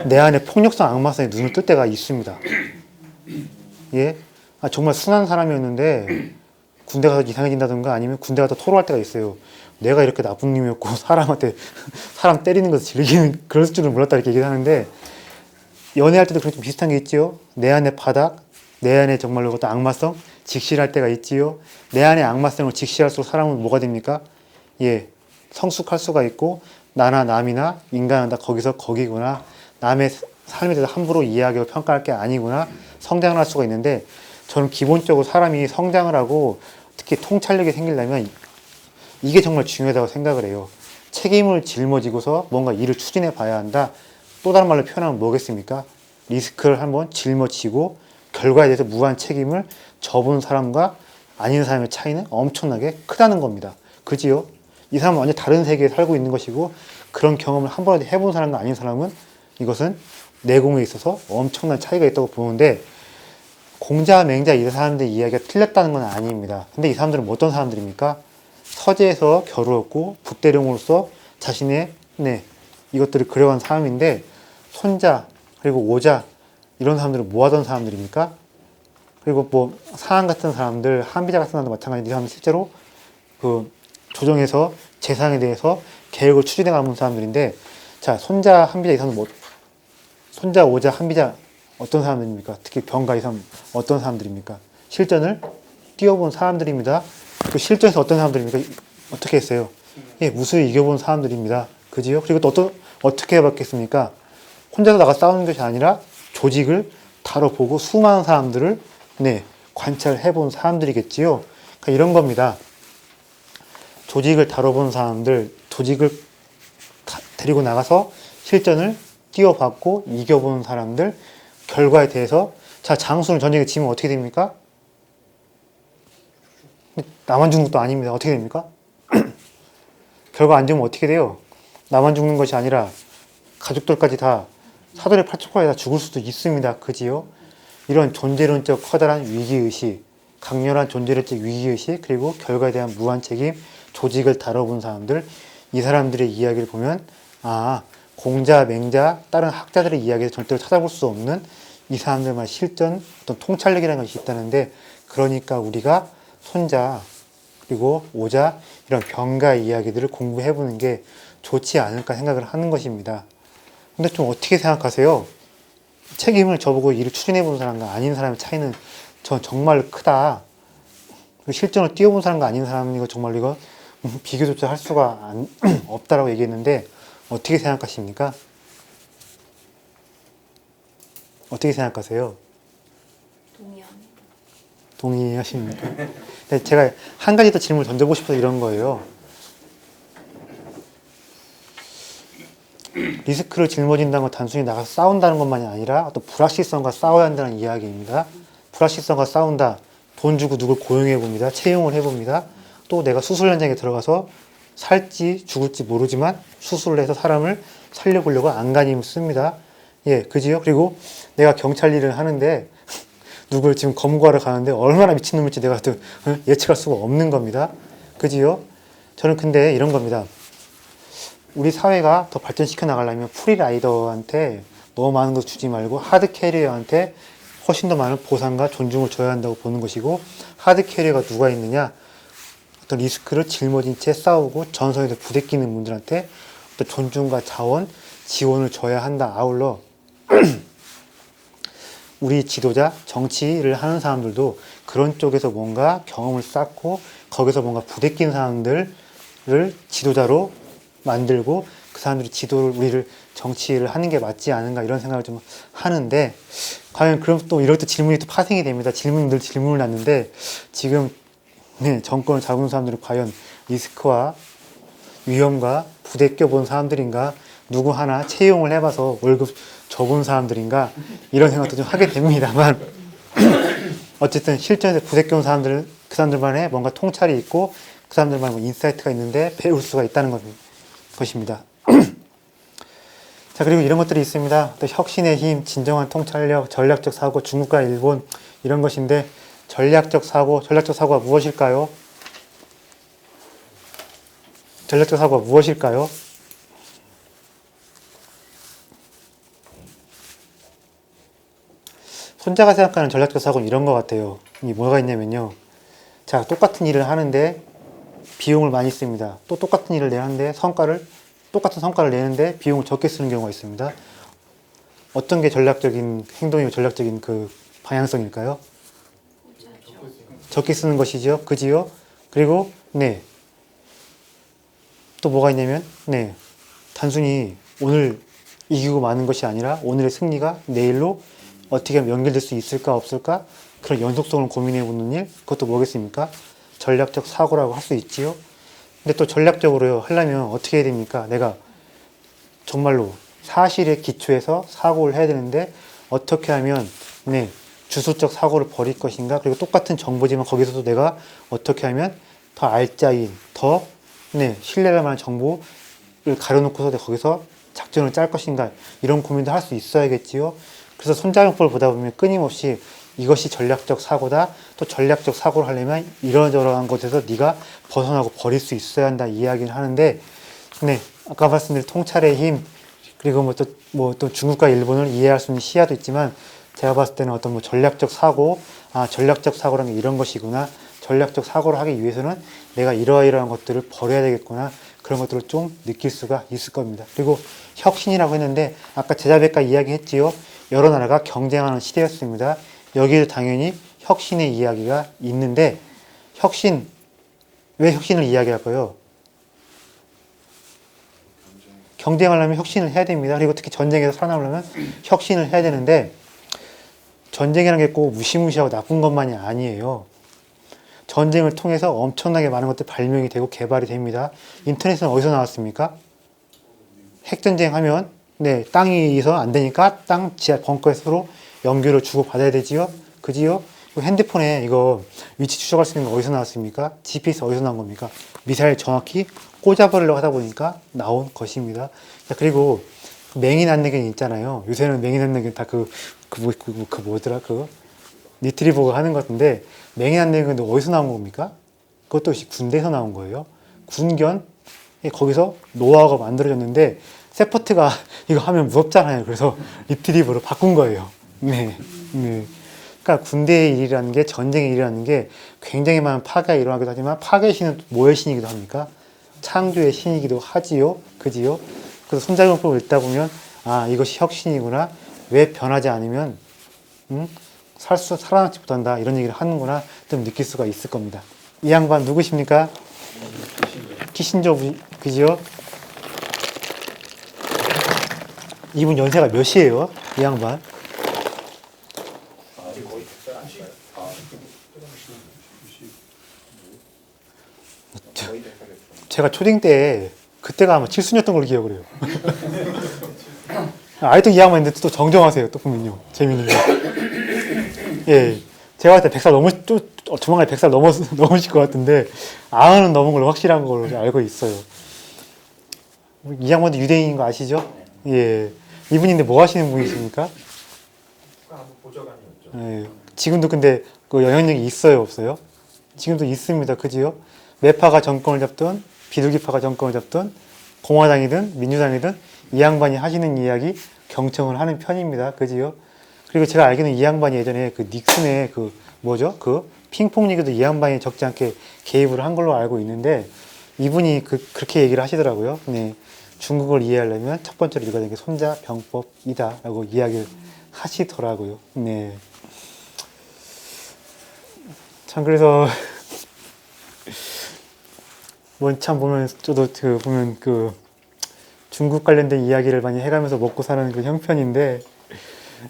내 안에 폭력성 악마성이 눈을 뜰 때가 있습니다. 예? 정말 순한 사람이었는데 군대 가서 이상해진다든가 아니면 군대 가서 토로할 때가 있어요. 내가 이렇게 나쁜 놈이었고 사람한테 사람 때리는 것을 즐기는 그럴 줄은 몰랐다 이렇게 얘기를 하는데 연애할 때도 그런 좀 비슷한 게 있지요. 내 안에 바닥, 내 안에 정말로 어떤 악마성 직시할 때가 있지요. 내 안에 악마성을 직시할수록 사람은 뭐가 됩니까? 예, 성숙할 수가 있고 나나 남이나 인간은 다 거기서 거기구나. 남의 삶에 대해서 함부로 이해하고 평가할 게 아니구나. 성장을 할 수가 있는데 저는 기본적으로 사람이 성장을 하고 특히 통찰력이 생기려면 이게 정말 중요하다고 생각을 해요. 책임을 짊어지고서 뭔가 일을 추진해 봐야 한다. 또 다른 말로 표현하면 뭐겠습니까? 리스크를 한번 짊어지고 결과에 대해서 무한 책임을 져본 사람과 아닌 사람의 차이는 엄청나게 크다는 겁니다. 그지요? 이 사람은 완전 다른 세계에 살고 있는 것이고 그런 경험을 한 번도 해본 사람과 아닌 사람은 이것은 내공에 있어서 엄청난 차이가 있다고 보는데 공자, 맹자 이 사람들의 이야기가 틀렸다는 건 아닙니다. 근데 이 사람들은 어떤 사람들입니까? 서재에서 겨루었고 북대령으로서 자신의 이것들을 그려간 사람인데 손자 그리고 오자 이런 사람들은 뭐 하던 사람들입니까? 그리고 뭐 사한 같은 사람들, 한비자 같은 사람도 마찬가지로 이 사람은 실제로 그 조정에서 재상에 대해서 계획을 추진해 가는 사람들인데 자, 손자, 한비자 이 사람은 뭐 손자, 오자, 한비자 어떤 사람들입니까? 특히 병가 이 사람 어떤 사람들입니까? 실전을 뛰어본 사람들입니다. 그 실전에서 어떤 사람들입니까? 어떻게 했어요? 예, 무수히 이겨본 사람들입니다. 그지요? 그리고 또 어떻게 해봤겠습니까? 혼자서 나가 싸우는 것이 아니라 조직을 다뤄보고 수많은 사람들을 관찰해본 사람들이겠지요. 그러니까 이런 겁니다. 조직을 다뤄본 사람들, 조직을 데리고 나가서 실전을 뛰어봤고 이겨본 사람들, 결과에 대해서 자, 장수는 전쟁에 지면 어떻게 됩니까? 나만 죽는 것도 아닙니다. 어떻게 됩니까? 결과 안 좋으면 어떻게 돼요? 나만 죽는 것이 아니라 가족들까지 다 사돈의 팔척파에 다 죽을 수도 있습니다. 그지요? 이런 존재론적 커다란 위기의식, 강렬한 존재론적 위기의식, 그리고 결과에 대한 무한 책임, 조직을 다뤄본 사람들, 이 사람들의 이야기를 보면 공자, 맹자, 다른 학자들의 이야기에서 절대로 찾아볼 수 없는 이 사람들만 실전, 어떤 통찰력이라는 것이 있다는데 그러니까 우리가 손자, 그리고 오자 이런 병가 이야기들을 공부해보는 게 좋지 않을까 생각을 하는 것입니다. 근데 좀 어떻게 생각하세요? 책임을 져보고 일을 추진해본 사람과 아닌 사람의 차이는 전 정말 크다. 실전을 뛰어본 사람과 아닌 사람은 이거 정말 이거 비교조차 할 수가 없다라고 얘기했는데 어떻게 생각하십니까? 어떻게 생각하세요? 동의합니다. 동의하십니까? 근데 제가 한 가지 더 질문을 던져보고 싶어서 이런 거예요. 리스크를 짊어진다는 건 단순히 나가서 싸운다는 것만이 아니라 어떤 불확실성과 싸워야 한다는 이야기입니다. 불확실성과 싸운다. 돈 주고 누굴 고용해 봅니다. 채용을 해봅니다. 또 내가 수술 현장에 들어가서 살지 죽을지 모르지만 수술을 해서 사람을 살려보려고 안간힘을 씁니다. 예, 그지요? 그리고 내가 경찰 일을 하는데 누굴 지금 검거하러 가는데 얼마나 미친놈일지 내가 또 예측할 수가 없는 겁니다. 그지요? 저는 근데 이런 겁니다. 우리 사회가 더 발전시켜 나가려면 프리라이더한테 너무 많은 것 주지 말고 하드 캐리어한테 훨씬 더 많은 보상과 존중을 줘야 한다고 보는 것이고, 하드 캐리어가 누가 있느냐? 어떤 리스크를 짊어진 채 싸우고 전선에서 부대끼는 분들한테 어떤 존중과 자원, 지원을 줘야 한다. 아울러 우리 지도자, 정치를 하는 사람들도 그런 쪽에서 뭔가 경험을 쌓고 거기서 뭔가 부대낀 사람들을 지도자로 만들고 그 사람들이 지도를, 우리를 정치를 하는 게 맞지 않은가 이런 생각을 좀 하는데, 과연 그럼 또 이럴 때 질문이 또 파생이 됩니다. 질문을 놨는데 지금 정권을 잡은 사람들은 과연 리스크와 위험과 부대껴 본 사람들인가, 누구 하나 채용을 해봐서 월급 줘본 사람들인가 이런 생각도 좀 하게 됩니다만 어쨌든 실전에서 부대껴 온 사람들은 그 사람들만의 뭔가 통찰이 있고 그 사람들만의 인사이트가 있는데 배울 수가 있다는 것입니다. 자, 그리고 이런 것들이 있습니다. 또 혁신의 힘, 진정한 통찰력, 전략적 사고, 중국과 일본 이런 것인데, 전략적 사고가 무엇일까요? 전략적 사고가 무엇일까요? 손자가 생각하는 전략적 사고는 이런 것 같아요. 이 뭐가 있냐면요. 자, 똑같은 일을 하는데 비용을 많이 씁니다. 또 똑같은 일을 내는데 똑같은 성과를 내는데 비용을 적게 쓰는 경우가 있습니다. 어떤 게 전략적인 행동이고 전략적인 그 방향성일까요? 적게 쓰는 것이죠. 그지요? 그리고 또 뭐가 있냐면 단순히 오늘 이기고 마는 것이 아니라 오늘의 승리가 내일로 어떻게 하면 연결될 수 있을까 없을까? 그런 연속성을 고민해 보는 일, 그것도 뭐겠습니까? 전략적 사고라고 할 수 있지요. 근데 또 전략적으로 하려면 어떻게 해야 됩니까? 내가 정말로 사실에 기초해서 사고를 해야 되는데 어떻게 하면 주술적 사고를 벌일 것인가? 그리고 똑같은 정보지만 거기서도 내가 어떻게 하면 더 알짜인, 더 신뢰할 만한 정보를 가려놓고서 내가 거기서 작전을 짤 것인가? 이런 고민도 할 수 있어야겠지요. 그래서 손자용법을 보다 보면 끊임없이 이것이 전략적 사고다. 또 전략적 사고를 하려면 이러저러한 것에서 네가 벗어나고 버릴 수 있어야 한다 이야기를 하는데, 아까 말씀드린 통찰의 힘, 그리고 또 중국과 일본을 이해할 수 있는 시야도 있지만, 제가 봤을 때는 어떤 전략적 사고, 전략적 사고라는 게 이런 것이구나. 전략적 사고를 하기 위해서는 내가 이러이러한 것들을 버려야 되겠구나. 그런 것들을 좀 느낄 수가 있을 겁니다. 그리고 혁신이라고 했는데, 아까 제자백과 이야기했지요. 여러 나라가 경쟁하는 시대였습니다. 여기에도 당연히 혁신의 이야기가 있는데, 왜 혁신을 이야기할까요? 경쟁하려면 혁신을 해야 됩니다. 그리고 특히 전쟁에서 살아남으려면 혁신을 해야 되는데, 전쟁이라는 게 꼭 무시무시하고 나쁜 것만이 아니에요. 전쟁을 통해서 엄청나게 많은 것들이 발명이 되고 개발이 됩니다. 인터넷은 어디서 나왔습니까? 핵전쟁 하면 땅이서 안 되니까 땅 지하 벙커에 서로 연결을 주고 받아야 되지요. 그지요? 핸드폰에 이거 위치 추적할 수 있는 거 어디서 나왔습니까? GPS 어디서 나온 겁니까? 미사일 정확히 꽂아버리려고 하다 보니까 나온 것입니다. 자, 그리고 맹인 안내견 있잖아요. 요새는 맹인 안내견 다 뭐더라? 리트리버가 하는 것 같은데, 맹인 안내견도 어디서 나온 겁니까? 그것도 역시 군대에서 나온 거예요. 군견? 거기서 노하우가 만들어졌는데, 세퍼트가 이거 하면 무섭잖아요. 그래서 리트리버로 바꾼 거예요. 그러니까 군대의 일이라는 게, 전쟁의 일이라는 게 굉장히 많은 파괴가 일어나기도 하지만 파괴의 신은 뭐의 신이기도 합니까? 창조의 신이기도 하지요. 그지요? 그래서 손자병법을 읽다 보면 아, 이것이 혁신이구나. 왜 변하지 않으면 살아남지 못한다. 이런 얘기를 하는구나. 좀 느낄 수가 있을 겁니다. 이 양반 누구십니까? 키신저 그지요? 이분 연세가 몇이에요? 이 양반? 제가 초딩 때 그때가 아마 7순이었던 걸로 기억을 해요. 아직도 이 양반인데 또 정정하세요. 또 보면요. 재밌는 거. 예. 제가 그때 100살 조만간에 100살 넘으실 것 같은데, 아흔은 넘은 걸로 확실한 걸로 알고 있어요. 이 양반도 유대인인 거 아시죠? 예. 이분인데 뭐 하시는 분이십니까? 보좌관이었죠. 예. 지금도 근데 그 영향력이 있어요, 없어요? 지금도 있습니다. 그지요? 매파가 정권을 잡든, 비둘기파가 정권을 잡든, 공화당이든, 민주당이든, 이 양반이 하시는 이야기 경청을 하는 편입니다. 그지요? 그리고 제가 알기로는 이 양반이 예전에 그 닉슨의 그 뭐죠? 그 핑퐁 리그도 이 양반이 적지 않게 개입을 한 걸로 알고 있는데 이분이 그렇게 얘기를 하시더라고요. 네. 중국을 이해하려면 첫 번째로 읽어야 되는 게 손자병법이다 라고 이야기를 하시더라고요. 네. 참 그래서 뭐 참 보면 저도 그 보면 그 중국 관련된 이야기를 많이 해가면서 먹고 사는 그 형편인데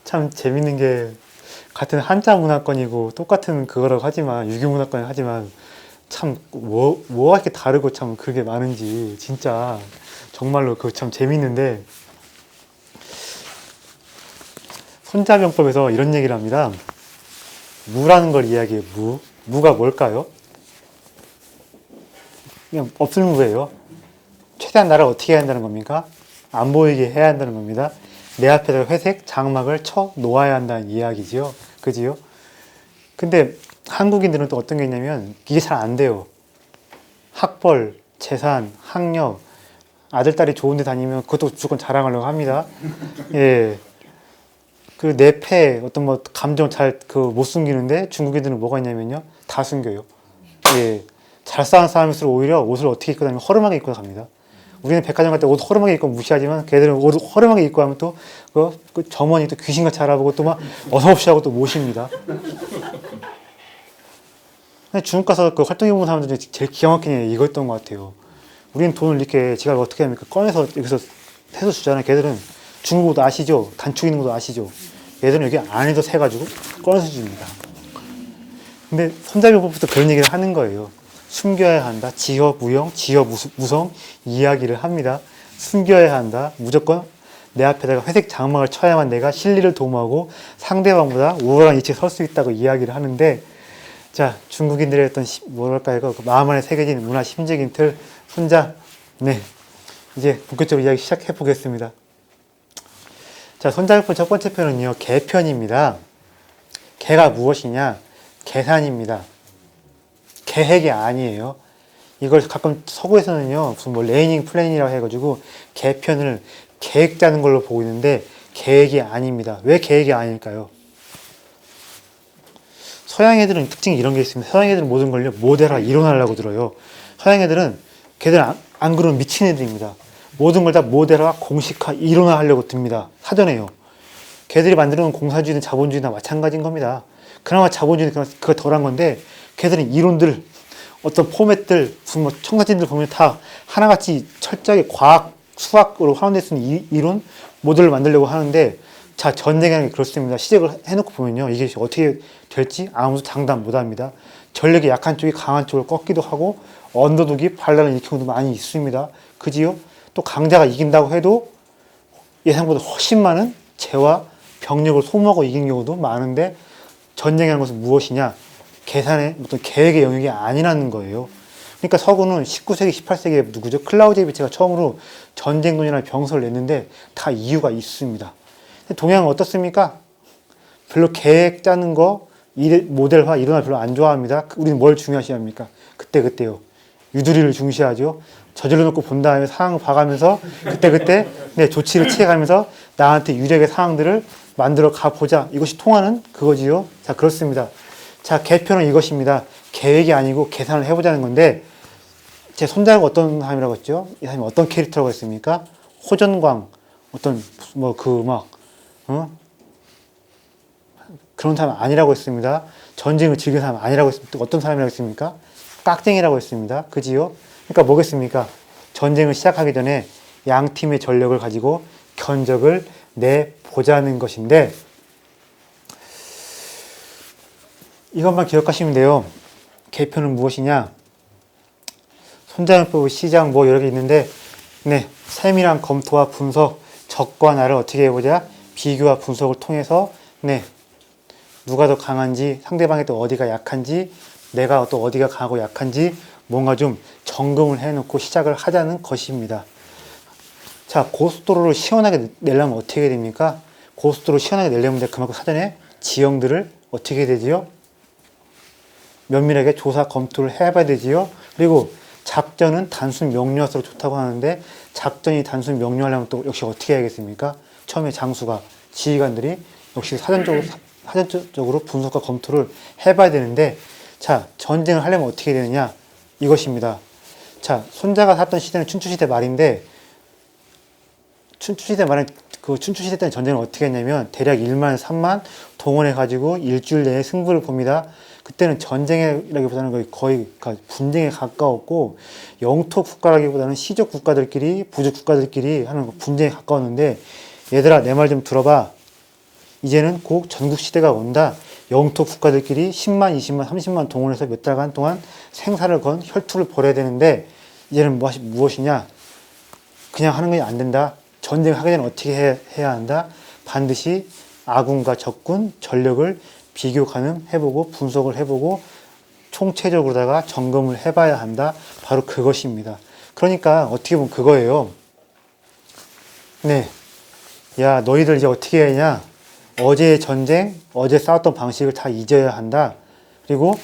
참 재밌는 게 같은 한자 문화권이고 똑같은 그거라고 하지만 유교 문화권이라고 하지만 참 뭐가 이렇게 다르고 참 그게 많은지 진짜 정말로 그 참 재밌는데 손자병법에서 이런 얘기를 합니다. 무라는 걸 이야기해요. 무가 뭘까요? 그냥 없을 무예요. 최대한 나를 어떻게 해야 한다는 겁니까? 안 보이게 해야 한다는 겁니다. 내 앞에다가 회색 장막을 쳐 놓아야 한다는 이야기지요. 그지요? 근데 한국인들은 또 어떤 게 있냐면 이게 잘 안 돼요. 학벌, 재산, 학력, 아들, 딸이 좋은 데 다니면 그것도 무조건 자랑하려고 합니다. 예. 그 내패, 어떤 뭐 감정 잘 못 숨기는데 중국인들은 뭐가 있냐면요. 다 숨겨요. 예. 잘 싸운 사람일수록 오히려 옷을 어떻게 입고 다니면 허름하게 입고 갑니다. 우리는 백화점 갈 때 옷 허름하게 입고 무시하지만 걔들은 옷 허름하게 입고 하면 또 그 점원이 또 귀신같이 알아보고 또 막 어서옵시 하고 또 모십니다. 근데 중국 가서 그 활동해본 사람들 중에 제일 기가 막힌 게 이거였던 것 같아요. 우리는 돈을 이렇게 지갑을 어떻게 합니까? 꺼내서 여기서 해서 주잖아요. 걔들은 중국 옷 아시죠? 단축 있는 것도 아시죠? 얘들은 여기 안에서 세가지고 꺼내서 줍니다. 근데 손자병법부터 그런 얘기를 하는 거예요. 숨겨야 한다. 지어 무형, 지어 무성 이야기를 합니다. 숨겨야 한다. 무조건 내 앞에다가 회색 장막을 쳐야만 내가 실리를 도모하고 상대방보다 우월한 위치에 설 수 있다고 이야기를 하는데 자, 중국인들의 어떤 뭐랄까요? 그 마음 안에 새겨진 문화 심적인 틀 손자 네 이제 본격적으로 이야기 시작해 보겠습니다. 자, 손자병법 첫 번째 편은요. 계편입니다. 계가 무엇이냐? 계산입니다. 계획이 아니에요. 이걸 가끔 서구에서는요, 무슨 뭐 레이닝 플랜이라고 해가지고 계편을 계획 짜는 걸로 보고 있는데 계획이 아닙니다. 왜 계획이 아닐까요? 서양 애들은 특징이 이런 게 있습니다. 서양 애들은 모든 걸요, 모델화, 이론하려고 들어요. 서양 애들은 걔들 안 그러면 미친 애들입니다. 모든 걸 다 모델화, 공식화, 이론화 하려고 듭니다. 사전에요. 걔들이 만드는 공사주의든 자본주의나 마찬가지인 겁니다. 그나마 자본주의는 그거 덜한 건데 걔들은 이론들, 어떤 포맷들, 무슨 뭐 청사진들 보면 다 하나같이 철저하게 과학, 수학으로 환원될 수 있는 이론, 모델을 만들려고 하는데 자, 전쟁이라는 게 그렇습니다. 시작을 해놓고 보면요. 이게 어떻게 될지 아무도 장담 못합니다. 전력이 약한 쪽이 강한 쪽을 꺾기도 하고 언더독이 반란을 일으키는 경우도 많이 있습니다. 그지요? 또 강자가 이긴다고 해도 예상보다 훨씬 많은 재와 병력을 소모하고 이긴 경우도 많은데 전쟁이라는 것은 무엇이냐? 계산의 어떤 계획의 영역이 아니라는 거예요. 그러니까 서구는 19세기, 18세기에 누구죠? 클라우제비체가 처음으로 전쟁론이라는 병설을 냈는데 다 이유가 있습니다. 동양은 어떻습니까? 별로 계획 짜는 거, 모델화, 이론화 별로 안 좋아합니다. 우리는 뭘 중요시합니까? 그때요. 유두리를 중시하죠. 저질러 놓고 본 다음에 상황을 봐가면서 그때 네, 조치를 취해가면서 나한테 유리하게 상황들을 만들어 가보자. 이것이 통하는 그거지요. 자, 그렇습니다. 자, 계표는 이것입니다. 계획이 아니고 계산을 해보자는 건데, 제 손자가 어떤 사람이라고 했죠? 이 사람이 어떤 캐릭터라고 했습니까? 호전광, 어떤, 그런 사람 아니라고 했습니다. 전쟁을 즐기는 사람 아니라고 했습니다. 어떤 사람이라고 했습니까? 깍쟁이라고 했습니다. 그지요? 그러니까 뭐겠습니까? 전쟁을 시작하기 전에 양 팀의 전력을 가지고 견적을 내보자는 것인데, 이것만 기억하시면 돼요. 계표는 무엇이냐? 손자용법, 시장 뭐 여러 개 있는데, 네, 세밀한 검토와 분석, 적과 나를 어떻게 해보자? 비교와 분석을 통해서, 네, 누가 더 강한지, 상대방이 또 어디가 약한지, 내가 또 어디가 강하고 약한지 뭔가 좀 점검을 해놓고 시작을 하자는 것입니다. 자, 고속도로를 시원하게 내려면 어떻게 해야 됩니까? 고속도로 시원하게 내려면 그만큼 사전에 지형들을 어떻게 해야 되지요? 면밀하게 조사 검토를 해봐야 되지요. 그리고 작전은 단순 명료할수록 좋다고 하는데, 작전이 단순 명료하려면 또 역시 어떻게 해야겠습니까? 처음에 장수가, 지휘관들이 역시 사전적으로 분석과 검토를 해봐야 되는데, 자, 전쟁을 하려면 어떻게 되느냐? 이것입니다. 자, 손자가 살던 시대는 춘추시대 말인데, 춘추시대 때는 전쟁을 어떻게 했냐면, 대략 1만, 3만 동원해가지고 일주일 내에 승부를 봅니다. 그때는 전쟁이라기보다는 거의 분쟁에 가까웠고, 영토 국가라기보다는 시족 국가들끼리, 부족 국가들끼리 하는 분쟁에 가까웠는데, 얘들아, 내 말 좀 들어봐. 이제는 곧 전국 시대가 온다. 영토 국가들끼리 10만, 20만, 30만 동원해서 몇 달간 동안 생사를 건 혈투를 벌여야 되는데, 이제는 무엇이냐? 그냥 하는 게 안 된다. 전쟁하기 전에 어떻게 해야 한다? 반드시 아군과 적군 전력을 비교 가늠해보고 분석을 해보고 총체적으로다가 점검을 해봐야 한다. 바로 그것입니다. 그러니까 어떻게 보면 그거예요. 네, 야, 너희들 이제 어떻게 해야 하냐? 어제의 전쟁, 어제 싸웠던 방식을 다 잊어야 한다. 그리고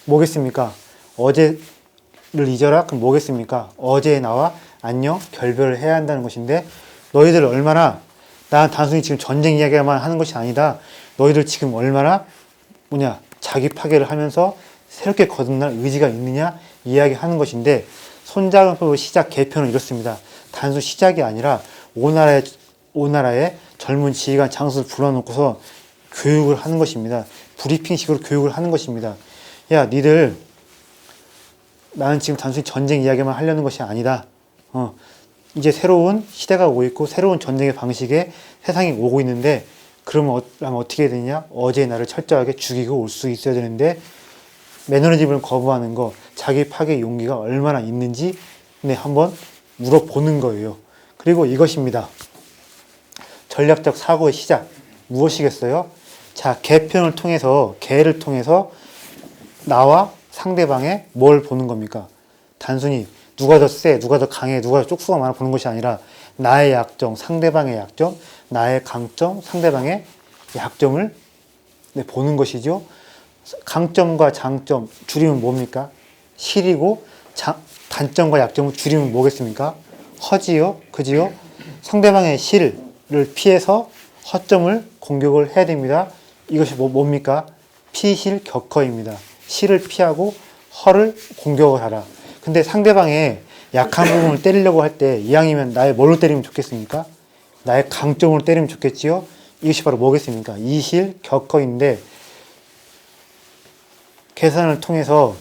뭐겠습니까? 어제를 잊어라? 그럼 뭐겠습니까? 어제의 나와 안녕, 결별을 해야 한다는 것인데, 너희들 얼마나, 난 단순히 지금 전쟁 이야기만 하는 것이 아니다. 너희들 지금 얼마나 자기 파괴를 하면서 새롭게 거듭날 의지가 있느냐 이야기하는 것인데, 손자병법의 시작 개편은 이렇습니다. 단순 시작이 아니라 오나라의 젊은 지휘관 장수를 불러놓고서 교육을 하는 것입니다. 브리핑식으로 교육을 하는 것입니다. 야, 니들, 나는 지금 단순히 전쟁 이야기만 하려는 것이 아니다. 이제 새로운 시대가 오고 있고 새로운 전쟁의 방식에 세상이 오고 있는데, 그러면 어떻게 해야 되냐? 어제의 나를 철저하게 죽이고 올 수 있어야 되는데, 매너리즘을 거부하는 거, 자기 파괴 용기가 얼마나 있는지 한번 물어보는 거예요. 그리고 이것입니다. 전략적 사고의 시작. 무엇이겠어요? 자, 개편을 통해서, 개를 통해서 나와 상대방의 뭘 보는 겁니까? 단순히 누가 더 세, 누가 더 강해, 누가 더 쪽수가 많아 보는 것이 아니라, 나의 약점, 상대방의 약점, 나의 강점, 상대방의 약점을 보는 것이죠. 강점과 장점 줄이면 뭡니까? 실이고, 단점과 약점을 줄이면 뭐겠습니까? 허지요, 그지요? 상대방의 실을 피해서 허점을 공격을 해야 됩니다. 이것이 뭡니까? 피실격허입니다. 실을 피하고 허를 공격을 하라. 근데 상대방의 약한 부분을 때리려고 할 때, 이왕이면 나의 뭘로 때리면 좋겠습니까? 나의 강점으로 때리면 좋겠지요? 이것이 바로 뭐겠습니까? 이실격허인데, 계산을 통해서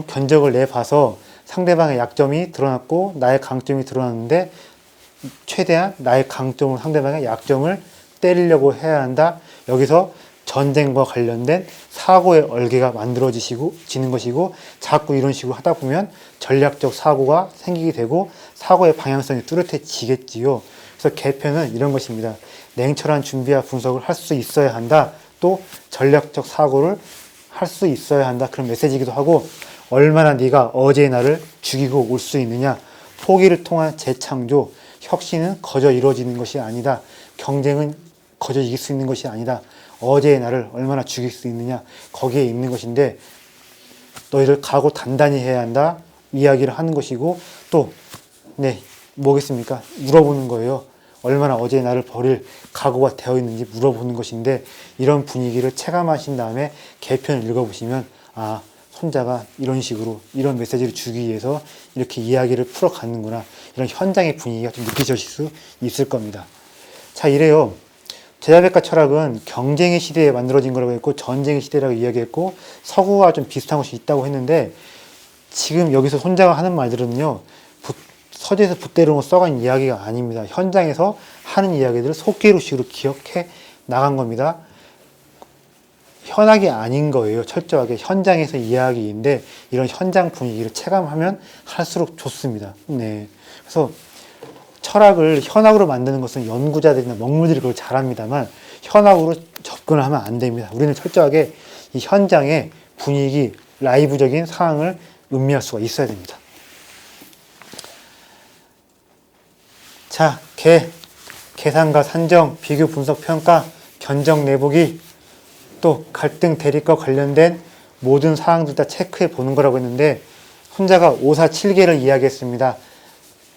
견적을 내봐서 상대방의 약점이 드러났고 나의 강점이 드러났는데, 최대한 나의 강점을 상대방의 약점을 때리려고 해야 한다. 여기서 전쟁과 관련된 사고의 얼개가 만들어지는 것이고, 자꾸 이런 식으로 하다 보면 전략적 사고가 생기게 되고 사고의 방향성이 뚜렷해지겠지요. 그래서 개편은 이런 것입니다. 냉철한 준비와 분석을 할 수 있어야 한다. 또 전략적 사고를 할 수 있어야 한다. 그런 메시지이기도 하고, 얼마나 네가 어제의 나를 죽이고 올 수 있느냐. 포기를 통한 재창조, 혁신은 거저 이루어지는 것이 아니다. 경쟁은 거저 이길 수 있는 것이 아니다. 어제의 나를 얼마나 죽일 수 있느냐, 거기에 있는 것인데, 너희들 각오 단단히 해야 한다 이야기를 하는 것이고, 또 뭐겠습니까? 물어보는 거예요. 얼마나 어제 나를 버릴 각오가 되어 있는지 물어보는 것인데, 이런 분위기를 체감하신 다음에 개편을 읽어보시면 아, 손자가 이런 식으로 이런 메시지를 주기 위해서 이렇게 이야기를 풀어가는구나, 이런 현장의 분위기가 좀 느끼실 수 있을 겁니다. 자, 이래요. 제자백과 철학은 경쟁의 시대에 만들어진 거라고 했고 전쟁의 시대라고 이야기했고 서구와 좀 비슷한 것이 있다고 했는데, 지금 여기서 손자가 하는 말들은요, 서재에서 붓대로 써간 이야기가 아닙니다. 현장에서 하는 이야기들을 속기록식으로 기억해 나간 겁니다. 현악이 아닌 거예요. 철저하게 현장에서 이야기인데 이런 현장 분위기를 체감하면 할수록 좋습니다. 네. 그래서 철학을 현악으로 만드는 것은 연구자들이나 먹물들이 그걸 잘합니다만 현악으로 접근을 하면 안 됩니다. 우리는 철저하게 이 현장의 분위기, 라이브적인 상황을 음미할 수가 있어야 됩니다. 자, 계산과 산정, 비교, 분석, 평가, 견적, 내보기, 또 갈등, 대립과 관련된 모든 사항들 다 체크해 보는 거라고 했는데 손자가 5, 4, 7개를 이야기했습니다.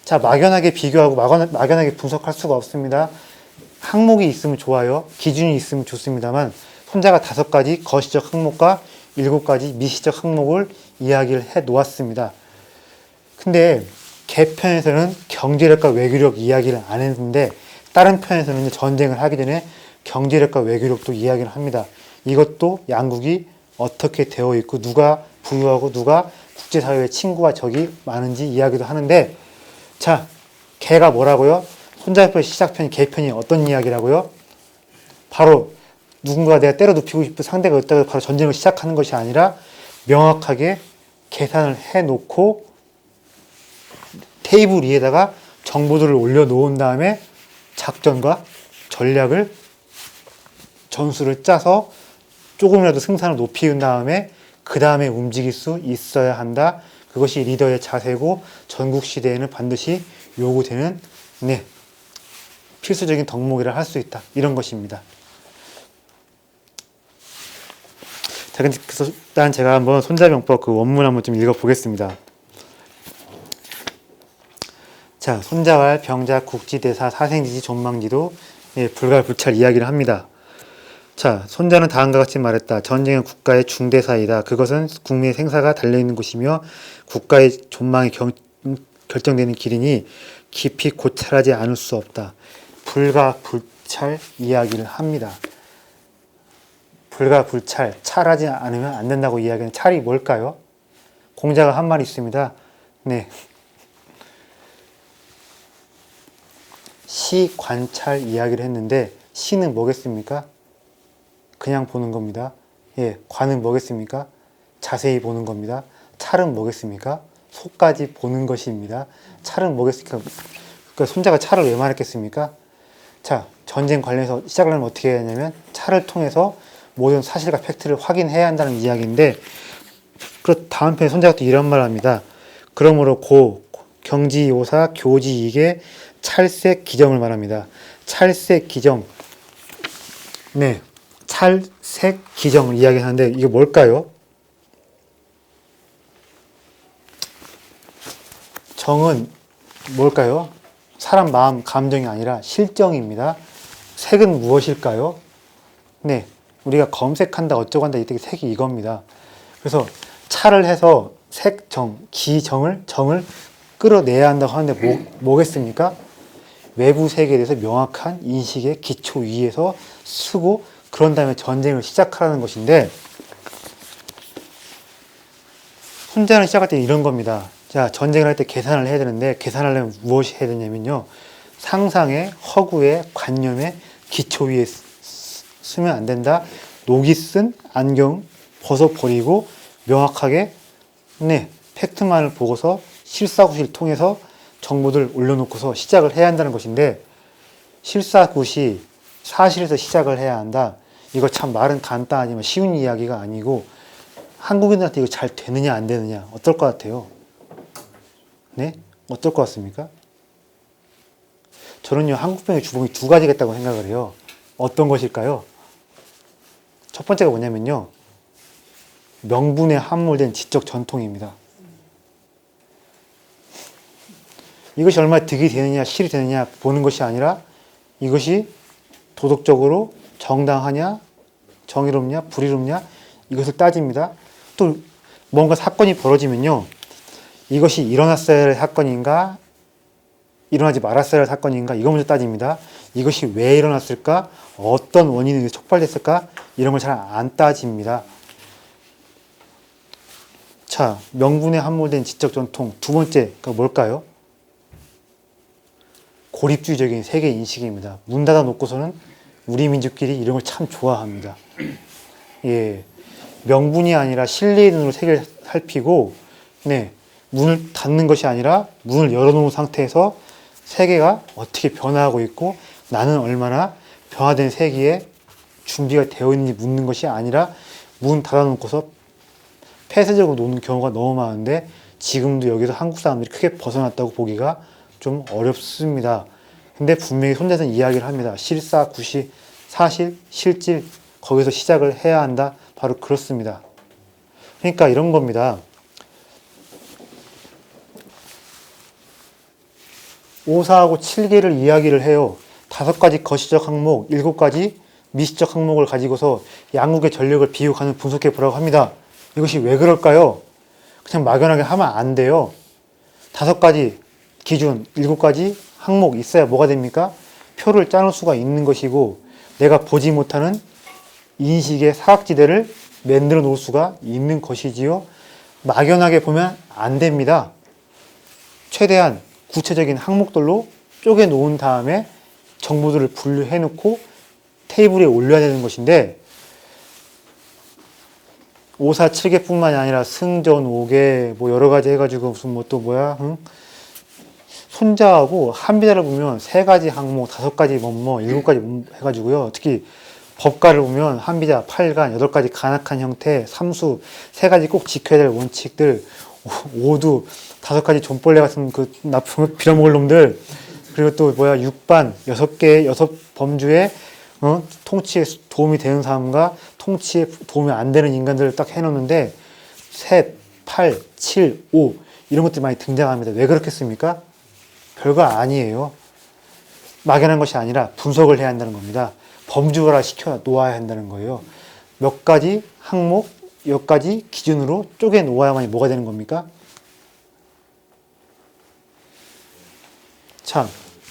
자, 막연하게 비교하고 막연하게 분석할 수가 없습니다. 항목이 있으면 좋아요. 기준이 있으면 좋습니다만 손자가 5가지 거시적 항목과 7가지 미시적 항목을 이야기를 해 놓았습니다. 근데 개편에서는 경제력과 외교력 이야기를 안 했는데 다른 편에서는 전쟁을 하기 전에 경제력과 외교력도 이야기를 합니다. 이것도 양국이 어떻게 되어 있고 누가 부유하고 누가 국제사회의 친구와 적이 많은지 이야기도 하는데, 자, 개가 뭐라고요? 손자편 시작편이 개편이 어떤 이야기라고요? 바로 누군가 내가 때려 눕히고 싶은 상대가 있다고 바로 전쟁을 시작하는 것이 아니라 명확하게 계산을 해놓고 테이블 위에다가 정보들을 올려놓은 다음에 작전과 전략을 전술을 짜서 조금이라도 승산을 높이는 다음에 그 다음에 움직일 수 있어야 한다. 그것이 리더의 자세고 전국 시대에는 반드시 요구되는 필수적인 덕목이라 할 수 있다. 이런 것입니다. 자, 그래서 일단 제가 한번 손자병법 그 원문 한번 좀 읽어보겠습니다. 자, 손자왈, 병자, 국지대사, 사생지지, 존망지도 불갈불찰 이야기를 합니다. 자, 손자는 다음과 같이 말했다. 전쟁은 국가의 중대사이다. 그것은 국민의 생사가 달려있는 곳이며 국가의 존망이 결정되는 길이니 깊이 고찰하지 않을 수 없다. 불가불찰 이야기를 합니다. 불가불찰, 찰하지 않으면 안 된다고 이야기하는 찰이 뭘까요? 공자가 한 말이 있습니다. 네. 시관찰 이야기를 했는데 시는 뭐겠습니까? 그냥 보는 겁니다. 예, 관은 뭐겠습니까? 자세히 보는 겁니다. 찰은 뭐겠습니까? 속까지 보는 것입니다. 찰은 뭐겠습니까? 그러니까 손자가 찰을 왜 말했겠습니까? 자, 전쟁 관련해서 시작을 하면 어떻게 해야 하냐면 찰을 통해서 모든 사실과 팩트를 확인해야 한다는 이야기인데, 그 다음 편에 손자가 또 이런 말을 합니다. 그러므로 경지요사 교지이게 찰색 기정을 말합니다. 찰색 기정. 네. 찰색 기정을 이야기하는데 이게 뭘까요? 정은 뭘까요? 사람 마음, 감정이 아니라 실정입니다. 색은 무엇일까요? 네. 우리가 검색한다, 어쩌고 한다, 이때 색이 이겁니다. 그래서 찰을 해서 색, 정, 정을 끌어내야 한다고 하는데 뭐겠습니까? 외부 세계에 대해서 명확한 인식의 기초 위에서 쓰고 그런 다음에 전쟁을 시작하라는 것인데, 손자는 시작할 때 이런 겁니다. 자, 전쟁을 할 때 계산을 해야 되는데 계산하려면 무엇이 해야 되냐면요, 상상의, 허구의, 관념의 기초 위에 쓰면 안 된다. 녹이 쓴 안경 벗어버리고 명확하게 팩트만을 보고서 실사구시를 통해서 정보들 올려놓고서 시작을 해야 한다는 것인데, 실사구시, 사실에서 시작을 해야 한다. 이거 참 말은 간단하지만 쉬운 이야기가 아니고 한국인들한테 이거 잘 되느냐 안 되느냐 어떨 것 같아요? 네? 어떨 것 같습니까? 저는요, 한국병의 주범이 2가지가 있다고 생각을 해요. 어떤 것일까요? 첫 번째가 뭐냐면요, 명분에 함몰된 지적 전통입니다. 이것이 얼마나 득이 되느냐 실이 되느냐 보는 것이 아니라 이것이 도덕적으로 정당하냐, 정의롭냐, 불의롭냐 이것을 따집니다. 또 뭔가 사건이 벌어지면요. 이것이 일어났어야 할 사건인가, 일어나지 말았어야 할 사건인가 이거 먼저 따집니다. 이것이 왜 일어났을까, 어떤 원인이 촉발됐을까 이런 걸 잘 안 따집니다. 자, 명분에 함몰된 지적 전통 두 번째가 뭘까요? 고립주의적인 세계 인식입니다. 문 닫아 놓고서는 우리 민족끼리 이런 걸 참 좋아합니다. 예, 명분이 아니라 신뢰의 눈으로 세계를 살피고, 네, 문을 닫는 것이 아니라 문을 열어놓은 상태에서 세계가 어떻게 변화하고 있고 나는 얼마나 변화된 세계에 준비가 되어 있는지 묻는 것이 아니라 문 닫아놓고서 폐쇄적으로 노는 경우가 너무 많은데 지금도 여기서 한국 사람들이 크게 벗어났다고 보기가 좀 어렵습니다. 근데 분명히 손대선 이야기를 합니다. 실사, 구시, 사실, 실질 거기서 시작을 해야 한다. 바로 그렇습니다. 그러니까 이런 겁니다. 5, 4하고 7개를 이야기를 해요. 5가지 거시적 항목, 7가지 미시적 항목을 가지고서 양국의 전력을 비교하는 분석해 보라고 합니다. 이것이 왜 그럴까요? 그냥 막연하게 하면 안 돼요. 5가지 기준, 7가지 항목 있어야 뭐가 됩니까? 표를 짜놓을 수가 있는 것이고 내가 보지 못하는 인식의 사각지대를 만들어 놓을 수가 있는 것이지요. 막연하게 보면 안 됩니다. 최대한 구체적인 항목들로 쪼개 놓은 다음에 정보들을 분류해 놓고 테이블에 올려야 되는 것인데 5, 4, 7개뿐만이 아니라 승전, 5개 뭐 여러 가지 해가지고 무슨 뭐 또 뭐야 손자하고 한비자를 보면 3가지 항목, 5가지 뭐뭐 7가지 해가지고요. 특히 법가를 보면 한비자, 8간, 8가지 간악한 형태, 삼수 3가지 꼭 지켜야 될 원칙들, 오두 5가지 존벌레 같은 그 나쁜 빌어먹을 놈들, 그리고 또 뭐야 6반 6개 6범주의 통치에 도움이 되는 사람과 통치에 도움이 안 되는 인간들을 딱 해놓는데 셋, 8, 7, 5 이런 것들이 많이 등장합니다. 왜 그렇겠습니까? 별거 아니에요. 막연한 것이 아니라 분석을 해야 한다는 겁니다. 범주화를 시켜 놓아야 한다는 거예요. 몇 가지 항목, 몇 가지 기준으로 쪼개 놓아야만이 뭐가 되는 겁니까? 참,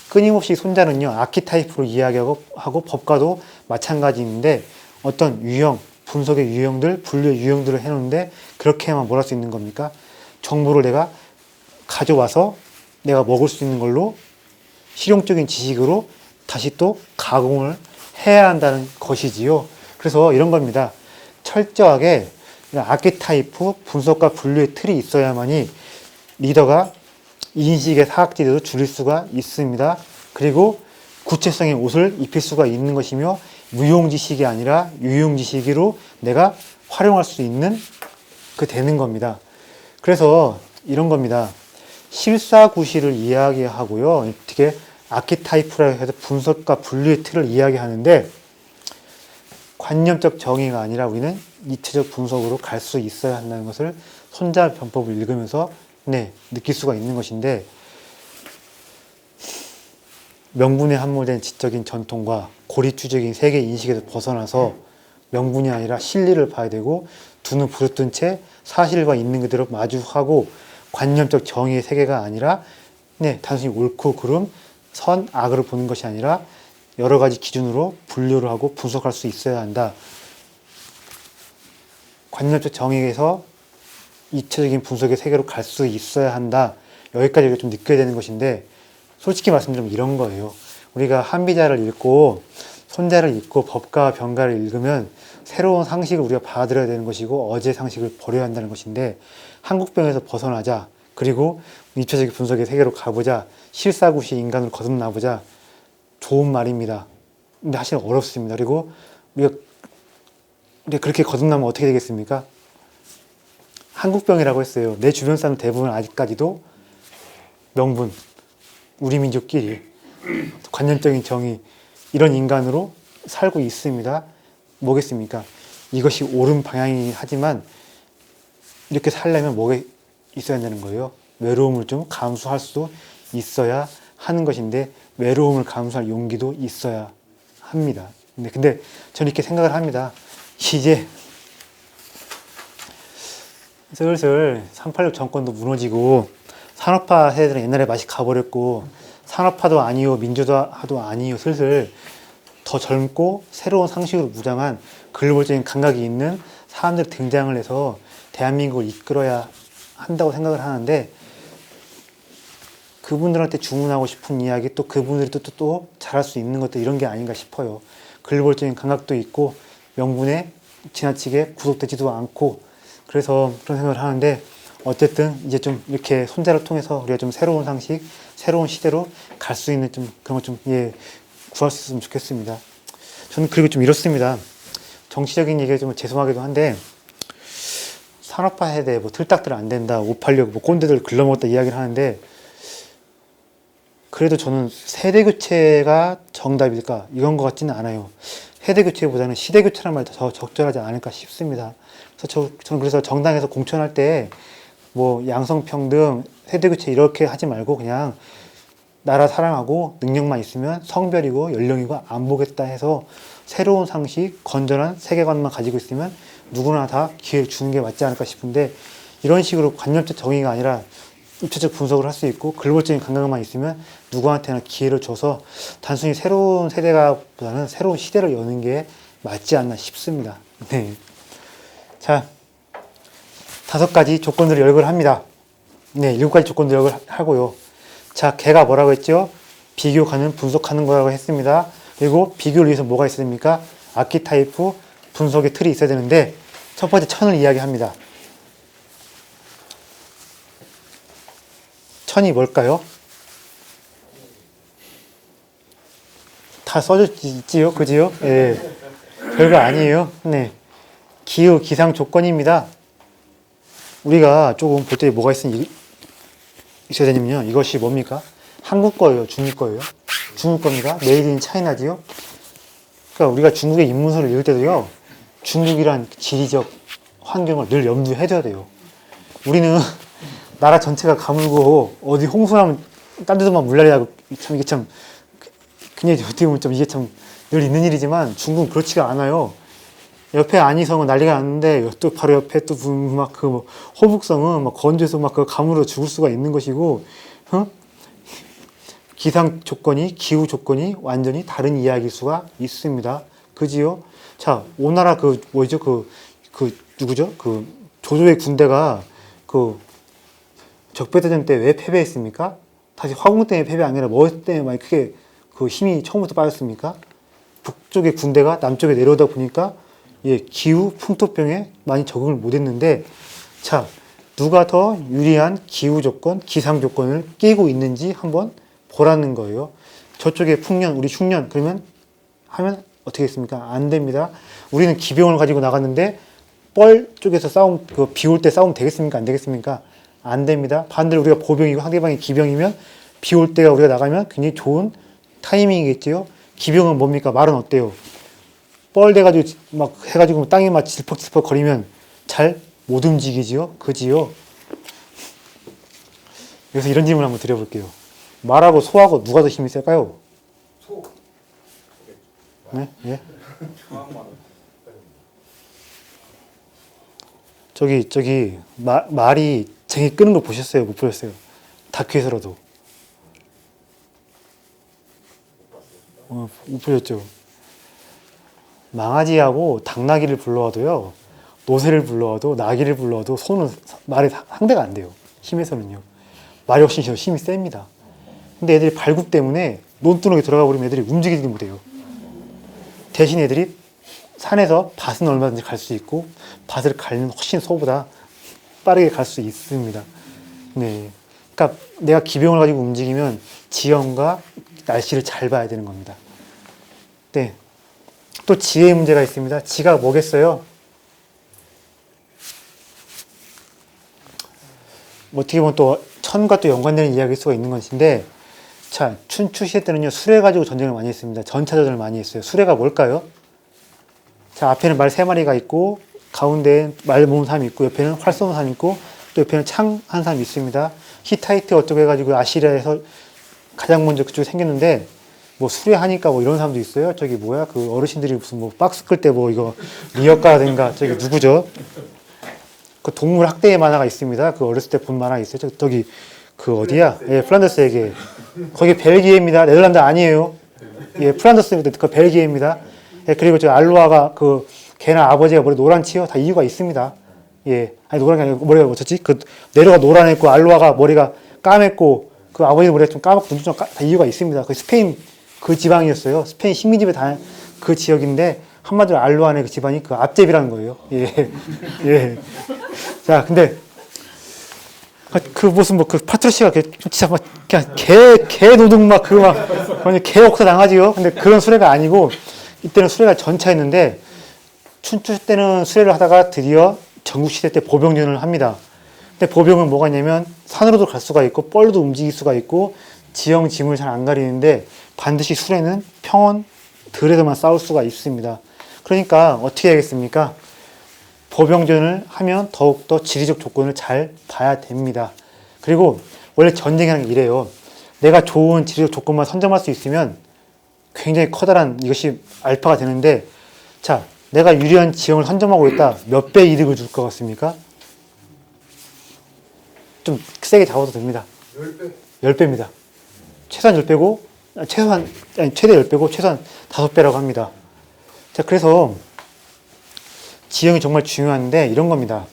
끊임없이 손자는요, 아키타이프로 이야기하고 법과도 마찬가지인데 어떤 유형, 분석의 유형들, 분류의 유형들을 해놓는데 그렇게 해야만 뭘 할 수 있는 겁니까? 정보를 내가 가져와서 내가 먹을 수 있는 걸로 실용적인 지식으로 다시 또 가공을 해야 한다는 것이지요. 그래서 이런 겁니다. 철저하게 아키타이프, 분석과 분류의 틀이 있어야만이 리더가 인식의 사각지대도 줄일 수가 있습니다. 그리고 구체성의 옷을 입힐 수가 있는 것이며 무용지식이 아니라 유용지식으로 내가 활용할 수 있는 그 되는 겁니다. 그래서 이런 겁니다. 실사구시를 이야기하고요. 어떻게 아키타이프라 해서 분석과 분류의 틀을 이야기하는데 관념적 정의가 아니라 우리는 이체적 분석으로 갈 수 있어야 한다는 것을 손자 변법을 읽으면서 느낄 수가 있는 것인데 명분에 함몰된 지적인 전통과 고립주의적인 세계 인식에서 벗어나서 명분이 아니라 실리를 봐야 되고 두 눈 부릅뜬 채 사실과 있는 그대로 마주하고 관념적 정의의 세계가 아니라 단순히 옳고 그름, 선, 악을 보는 것이 아니라 여러 가지 기준으로 분류를 하고 분석할 수 있어야 한다. 관념적 정의에서 이체적인 분석의 세계로 갈 수 있어야 한다. 여기까지 좀 느껴야 되는 것인데 솔직히 말씀드리면 이런 거예요. 우리가 한비자를 읽고 손자를 읽고 법과 병가를 읽으면 새로운 상식을 우리가 받아들여야 되는 것이고 어제 상식을 버려야 한다는 것인데 한국병에서 벗어나자. 그리고 입체적인 분석의 세계로 가보자. 실사구시 인간으로 거듭나보자. 좋은 말입니다. 근데 사실 어렵습니다. 그리고 우리가 그렇게 거듭나면 어떻게 되겠습니까? 한국병이라고 했어요. 내 주변 사람 대부분 아직까지도 명분, 우리 민족끼리 관념적인 정의 이런 인간으로 살고 있습니다. 뭐겠습니까? 이것이 옳은 방향이긴 하지만 이렇게 살려면 뭐가 있어야 되는 거예요? 외로움을 좀 감수할 수도 있어야 하는 것인데 외로움을 감수할 용기도 있어야 합니다. 근데 저는 이렇게 생각을 합니다. 이제 슬슬 386 정권도 무너지고 산업화 세대들은 옛날에 맛이 가버렸고 산업화도 아니요 민주화도 아니요 슬슬 더 젊고 새로운 상식으로 무장한 글로벌적인 감각이 있는 사람들이 등장을 해서 대한민국을 이끌어야 한다고 생각을 하는데 그분들한테 주문하고 싶은 이야기 또 그분들이 또 잘할 수 있는 것도 이런 게 아닌가 싶어요. 글로벌적인 감각도 있고 명분에 지나치게 구속되지도 않고 그래서 그런 생각을 하는데 어쨌든 이제 좀 이렇게 손자를 통해서 우리가 좀 새로운 상식, 새로운 시대로 갈 수 있는 좀 그런 것 좀 구할 수 있으면 좋겠습니다. 저는 그리고 좀 이렇습니다. 정치적인 얘기가 좀 죄송하기도 한데 산업화 세대 뭐 틀딱들 안 된다, 586 뭐 꼰대들 글러먹었다 이야기를 하는데 그래도 저는 세대 교체가 정답일까 이런 것 같지는 않아요. 세대 교체보다는 시대 교체라는 말이 더 적절하지 않을까 싶습니다. 그래서 저는 그래서 정당에서 공천할 때 뭐 양성평등, 세대 교체 이렇게 하지 말고 그냥 나라 사랑하고 능력만 있으면 성별이고 연령이고 안 보겠다 해서 새로운 상식, 건전한 세계관만 가지고 있으면 누구나 다 기회를 주는 게 맞지 않을까 싶은데 이런 식으로 관념적 정의가 아니라 입체적 분석을 할 수 있고 글로벌적인 감각만 있으면 누구한테나 기회를 줘서 단순히 새로운 세대가 보다는 새로운 시대를 여는 게 맞지 않나 싶습니다. 네. 자, 5가지 조건들을 열거를 합니다. 네, 7가지 조건들을 열거를 하고요. 자, 걔가 뭐라고 했죠? 비교하는, 분석하는 거라고 했습니다. 그리고 비교를 위해서 뭐가 있어야 됩니까? 아키타이프, 분석의 틀이 있어야 되는데 첫 번째 천을 이야기합니다. 천이 뭘까요? 다 써져 있지요? 그지요? 예. 별거 아니에요. 네. 기후, 기상 조건입니다. 우리가 조금 볼 때 뭐가 있어야 되냐면요. 이것이 뭡니까? 한국 거예요? 중국 거예요? 중국 겁니다. 메이드 인 차이나지요? 그러니까 우리가 중국의 인문서를 읽을 때도요. 중국이란 지리적 환경을 늘 염두해둬야 돼요. 우리는 나라 전체가 가물고 어디 홍수나면 딴 데서만 물난리나고 참 이게 참 굉장히 어떻게 보면 좀 이게 참 늘 있는 일이지만 중국은 그렇지가 않아요. 옆에 안희성은 난리가 났는데 또 바로 옆에 또 막 그 뭐 호북성은 막 건조해서 막 그 가물어 죽을 수가 있는 것이고, 기상 조건이 기후 조건이 완전히 다른 이야기일 수가 있습니다. 그지요? 자, 오나라 그 뭐죠? 그 누구죠? 그 조조의 군대가 그 적폐대전 때 왜 패배했습니까? 사실 화공 때문에 패배 아니라 뭐 때문에 많이 크게 그 힘이 처음부터 빠졌습니까? 북쪽의 군대가 남쪽에 내려오다 보니까 기후 풍토병에 많이 적응을 못했는데, 자, 누가 더 유리한 기후 조건, 기상 조건을 끼고 있는지 한번 보라는 거예요. 저쪽에 풍년, 우리 흉년, 그러면 하면 어떻게 했습니까? 안 됩니다. 우리는 기병을 가지고 나갔는데 뻘 쪽에서 싸움, 그 비 올 때 싸움 되겠습니까? 안 되겠습니까? 안 됩니다. 반대로 우리가 보병이고 상대방이 기병이면 비 올 때가 우리가 나가면 굉장히 좋은 타이밍이겠지요. 기병은 뭡니까? 말은 어때요? 뻘 돼가지고 막 해가지고 땅에 막 질퍽질퍽 거리면 잘 못 움직이지요? 그지요? 그래서 이런 질문 한번 드려볼게요. 말하고 소하고 누가 더 힘이 셀까요? 소. 네? 예? 저기 말이 쟁이 끄는 거 보셨어요? 못 보셨어요? 다큐에서라도. 못 보셨죠? 망아지하고 당나귀를 불러와도요, 노새를 불러와도 나귀를 불러와도 소는 말이 상대가 안 돼요. 힘에서는요. 말이 훨씬 힘이 셉니다. 근데 애들이 발굽 때문에 논두렁에 들어가 버리면 애들이 움직이지 못해요. 대신 애들이 산에서 밭은 얼마든지 갈 수 있고 밭을 갈면 훨씬 소보다 빠르게 갈 수 있습니다. 네. 그러니까 내가 기병을 가지고 움직이면 지형과 날씨를 잘 봐야 되는 겁니다. 네. 또 지혜의 문제가 있습니다. 지가 뭐겠어요? 어떻게 보면 또 천과 또 연관되는 이야기일 수가 있는 것인데, 자, 춘추 시대 때는요, 수레 가지고 전쟁을 많이 했습니다. 전차전을 많이 했어요. 수레가 뭘까요? 자, 앞에는 말 3마리가 있고, 가운데에 말 모은 사람이 있고, 옆에는 활 쏘는 사람이 있고, 또 옆에는 창 한 사람이 있습니다. 히타이트 어쩌고 해가지고 아시리아에서 가장 먼저 그쪽에 생겼는데 뭐 수리하니까 뭐 이런 사람도 있어요. 저기 뭐야 그 어르신들이 무슨 뭐 박스 끌 때 뭐 이거 리어카든가 저기 누구죠? 그 동물 학대의 만화가 있습니다. 그 어렸을 때 본 만화 있어요. 저기 그 어디야? 예, 플란더스에게. 거기 벨기에입니다. 네덜란드 아니에요. 예, 플란더스입니다. 그 벨기에입니다. 예, 그리고 저 알로아가 그 걔나 아버지가 머리 노란치요? 다 이유가 있습니다. 예, 아니 노란 게 아니고 머리가 뭐였지? 그 내려가 노란했고 알로아가 머리가 까맸고 그 아버지 머리가 좀 까맣고 눈좀 다 이유가 있습니다. 그 스페인 그 지방이었어요. 스페인 식민지배 다 그 지역인데 한마디로 알로아네 그 집안이 그 앞제비라는 거예요. 예, 예. 자, 근데 그 무슨 뭐 그 파트로시가 진짜 막 그냥 개 노동 막 그거 막 그냥 개 억사 당하지요. 근데 그런 수레가 아니고 이때는 수레가 전차였는데 춘추 때는 수레를 하다가 드디어 전국시대 때 보병전을 합니다. 근데 보병은 뭐가 있냐면 산으로도 갈 수가 있고 뻘로도 움직일 수가 있고 지형 지물 잘 안 가리는데 반드시 수레는 평원 들에서만 싸울 수가 있습니다. 그러니까 어떻게 해야겠습니까? 보병전을 하면 더욱더 지리적 조건을 잘 봐야 됩니다. 그리고 원래 전쟁이라는 게 이래요. 내가 좋은 지리적 조건만 선점할 수 있으면 굉장히 커다란 이것이 알파가 되는데 자, 내가 유리한 지형을 선점하고 있다. 몇 배 이득을 줄 것 같습니까? 좀 세게 잡아도 됩니다. 10배? 10배입니다. 최소한 10배고 최대 10배고 최소한 5배라고 합니다. 자, 그래서 지형이 정말 중요한데 이런 겁니다.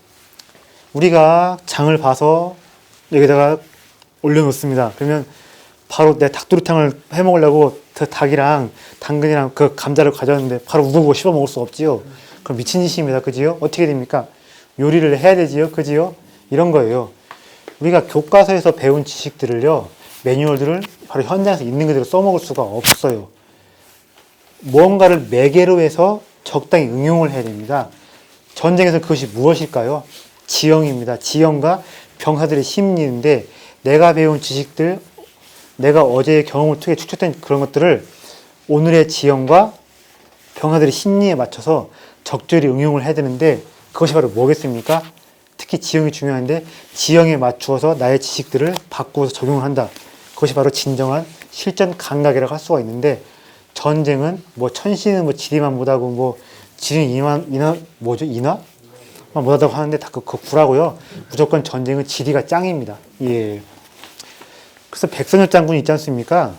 우리가 장을 봐서 여기다가 올려놓습니다. 그러면 바로 내 닭도리탕을 해 먹으려고 그 닭이랑 당근이랑 그 감자를 가져왔는데 바로 우거우거 씹어 먹을 수 없지요. 그럼 미친 짓입니다. 그지요? 어떻게 됩니까? 요리를 해야 되지요. 그지요? 이런 거예요. 우리가 교과서에서 배운 지식들을요, 매뉴얼들을 바로 현장에서 있는 그대로 써먹을 수가 없어요. 무언가를 매개로 해서 적당히 응용을 해야 됩니다. 전쟁에서 그것이 무엇일까요? 지형입니다. 지형과 병사들의 심리인데 내가 배운 지식들, 내가 어제의 경험을 통해 축적된 그런 것들을 오늘의 지형과 병사들의 심리에 맞춰서 적절히 응용을 해야 되는데 그것이 바로 뭐겠습니까? 특히 지형이 중요한데 지형에 맞추어서 나의 지식들을 바꾸어서 적용을 한다. 그것이 바로 진정한 실전 감각이라고 할 수가 있는데 전쟁은 뭐 천신은 뭐 지리만 못하고 뭐 지리는 인화만 못하다고 하는데 다 그거 구라고요. 무조건 전쟁은 지리가 짱입니다. 예. 그래서 백선엽 장군이 있지 않습니까?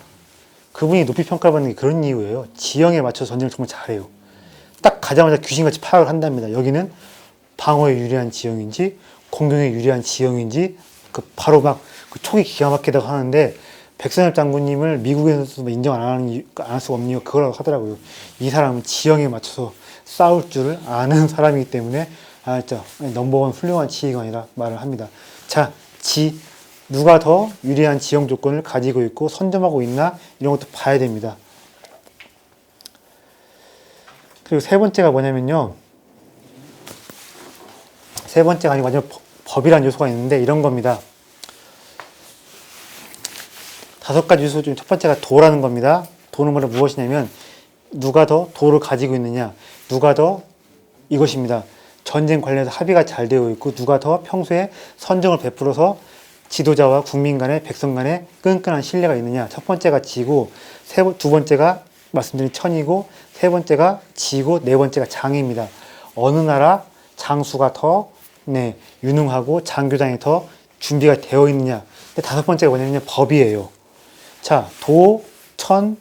그분이 높이 평가받는 게 그런 이유예요. 지형에 맞춰서 전쟁을 정말 잘해요. 딱 가자마자 귀신같이 파악을 한답니다. 여기는 방어에 유리한 지형인지 공격에 유리한 지형인지 그 바로 막 그 촉이 기가 막히다고 하는데 백선엽 장군님을 미국에서도 인정 안 할 수가 없는 이유가 그거라고 하더라고요. 이 사람은 지형에 맞춰서 싸울 줄 아는 사람이기 때문에 진짜 넘버원 훌륭한 지휘관이라 말을 합니다. 자, 누가 더 유리한 지형 조건을 가지고 있고 선점하고 있나 이런 것도 봐야 됩니다. 그리고 세 번째가 뭐냐면요. 세 번째가 아니고 마지막 법이라는 요소가 있는데 이런 겁니다. 5가지 요소 중 첫 번째가 도라는 겁니다. 도는 바로 무엇이냐면 누가 더 도를 가지고 있느냐, 누가 더 이것입니다. 전쟁 관련해서 합의가 잘 되어 있고 누가 더 평소에 선정을 베풀어서 지도자와 국민 간의 백성 간의 끈끈한 신뢰가 있느냐. 첫 번째가 지고 두 번째가 말씀드린 천이고 세 번째가 지고 네 번째가 장입니다. 어느 나라 장수가 더 유능하고 장교장이 더 준비가 되어 있느냐. 근데 다섯 번째가 뭐냐면 법이에요. 자, 도, 천,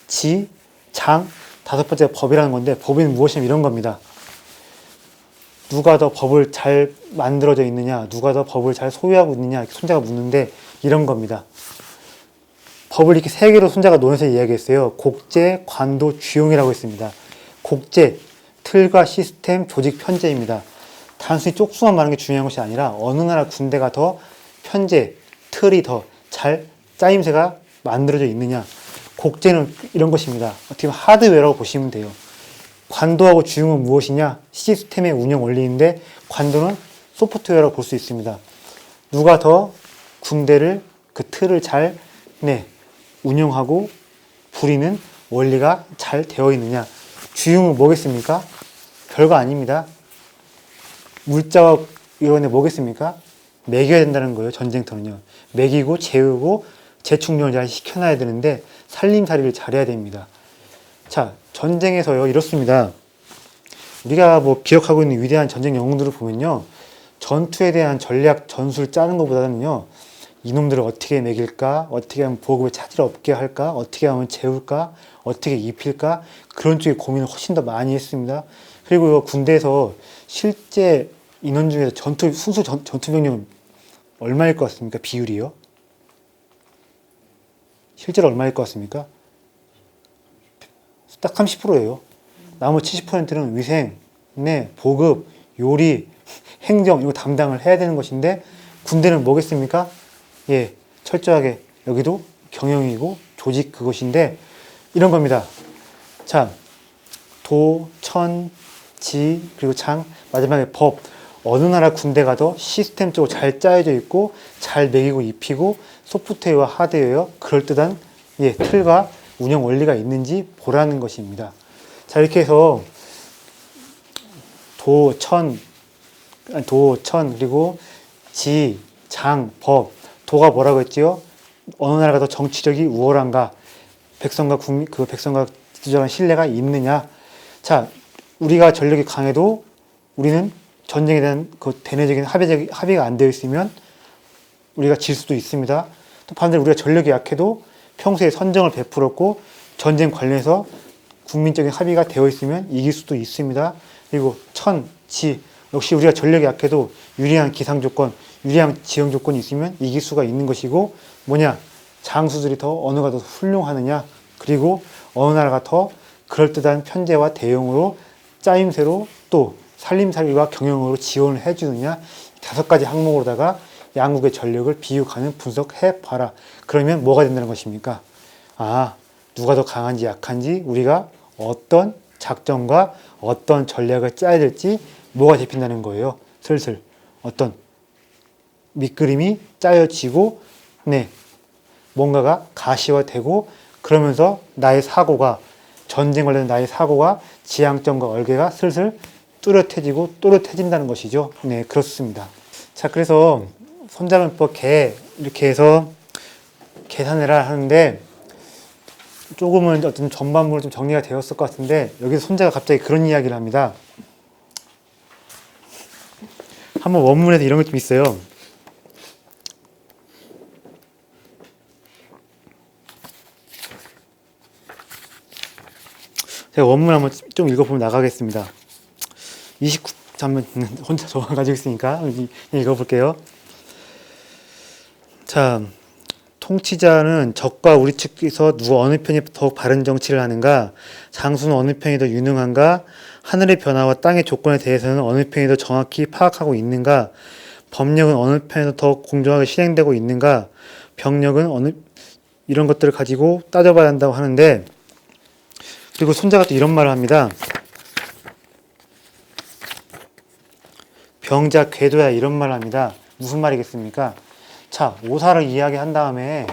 지, 장, 다섯 번째가 법이라는 건데 법은 무엇이냐면 이런 겁니다. 누가 더 법을 잘 만들어져 있느냐, 누가 더 법을 잘 소유하고 있느냐, 이렇게 손자가 묻는데 이런 겁니다. 법을 이렇게 세 개로 손자가 논해서 이야기했어요. 곡제, 관도, 주용이라고 했습니다. 곡제, 틀과 시스템, 조직, 편제입니다. 단순히 쪽수만 말하는 게 중요한 것이 아니라 어느 나라 군대가 더 편제, 틀이 더 잘 짜임새가 만들어져 있느냐. 곡제는 이런 것입니다. 어떻게 보면 하드웨어라고 보시면 돼요. 관도하고 주용은 무엇이냐? 시스템의 운영 원리인데 관도는 소프트웨어라고 볼 수 있습니다. 누가 더 군대를 그 틀을 잘 운영하고 부리는 원리가 잘 되어 있느냐? 주용은 뭐겠습니까? 별거 아닙니다. 물자와 이런 애 뭐겠습니까? 먹여야 된다는 거예요. 전쟁터는요. 먹이고 재우고 재충전을 잘 시켜놔야 되는데 살림살이를 잘해야 됩니다. 자, 전쟁에서요 이렇습니다. 우리가 뭐 기억하고 있는 위대한 전쟁 영웅들을 보면요, 전투에 대한 전략 전술 짜는 것보다는요, 이놈들을 어떻게 먹일까, 어떻게 하면 보급에 차질 없게 할까, 어떻게 하면 재울까, 어떻게 입힐까, 그런 쪽에 고민을 훨씬 더 많이 했습니다. 그리고 군대에서 실제 인원 중에서 순수 전투 병력은 얼마일 것 같습니까? 비율이요? 실제로 얼마일 것 같습니까? 딱 30%예요. 나머지 70%는 위생, 보급, 요리, 행정 이거 담당을 해야 되는 것인데, 군대는 뭐겠습니까? 예, 철저하게 여기도 경영이고 조직 그것인데 이런 겁니다. 자, 도, 천, 지, 그리고 장, 마지막에 법. 어느 나라 군대가 더 시스템적으로 잘 짜여져 있고 잘 먹이고 입히고 소프트웨어와 하드웨어 그럴듯한 틀과 운영 원리가 있는지 보라는 것입니다. 자, 이렇게 해서 도, 천, 그리고 지, 장, 법. 도가 뭐라고 했지요? 어느 나라가 더 정치력이 우월한가? 백성과 백성과 지정한 신뢰가 있느냐? 자, 우리가 전력이 강해도 우리는 전쟁에 대한 그 대내적인 합의가 안 되어 있으면 우리가 질 수도 있습니다. 또 반대로 우리가 전력이 약해도 평소에 선정을 베풀었고 전쟁 관련해서 국민적인 합의가 되어 있으면 이길 수도 있습니다. 그리고 천, 지, 역시 우리가 전력이 약해도 유리한 기상 조건, 유리한 지형 조건이 있으면 이길 수가 있는 것이고, 뭐냐? 장수들이 어느 나라가 더 훌륭하느냐? 그리고 어느 나라가 더 그럴듯한 편제와 대응으로 짜임새로 또 살림살이와 경영으로 지원을 해주느냐? 5가지 항목으로다가 양국의 전력을 비교하는 분석해 봐라. 그러면 뭐가 된다는 것입니까? 아, 누가 더 강한지 약한지 우리가 어떤 작전과 어떤 전략을 짜야 될지 뭐가 잡힌다는 거예요. 슬슬 어떤 밑그림이 짜여지고 뭔가가 가시화되고 그러면서 나의 사고가 전쟁 관련된 나의 사고가 지향점과 얼개가 슬슬 뚜렷해지고 또렷해진다는 것이죠. 네, 그렇습니다. 자, 그래서 손자병법 이렇게 해서 계산해라 하는데 조금은 어떤 전반부로 좀 정리가 되었을 것 같은데 여기서 손자가 갑자기 그런 이야기를 합니다. 한번 원문에서 이런 게 좀 있어요. 제가 원문 한번 좀 읽어보면 나가겠습니다. 29, 잠깐 혼자 저만 가지고 있으니까 읽어볼게요. 자, 통치자는 적과 우리 측에서 누가 어느 편이 더욱 바른 정치를 하는가? 장수는 어느 편이 더 유능한가? 하늘의 변화와 땅의 조건에 대해서는 어느 편이 더 정확히 파악하고 있는가? 법령은 어느 편이 더 공정하게 실행되고 있는가? 병력은 이런 것들을 가지고 따져봐야 한다고 하는데, 그리고 손자가 또 이런 말을 합니다. 병자 궤도야 이런 말을 합니다. 무슨 말이겠습니까? 자, 오사를 이야기한 다음에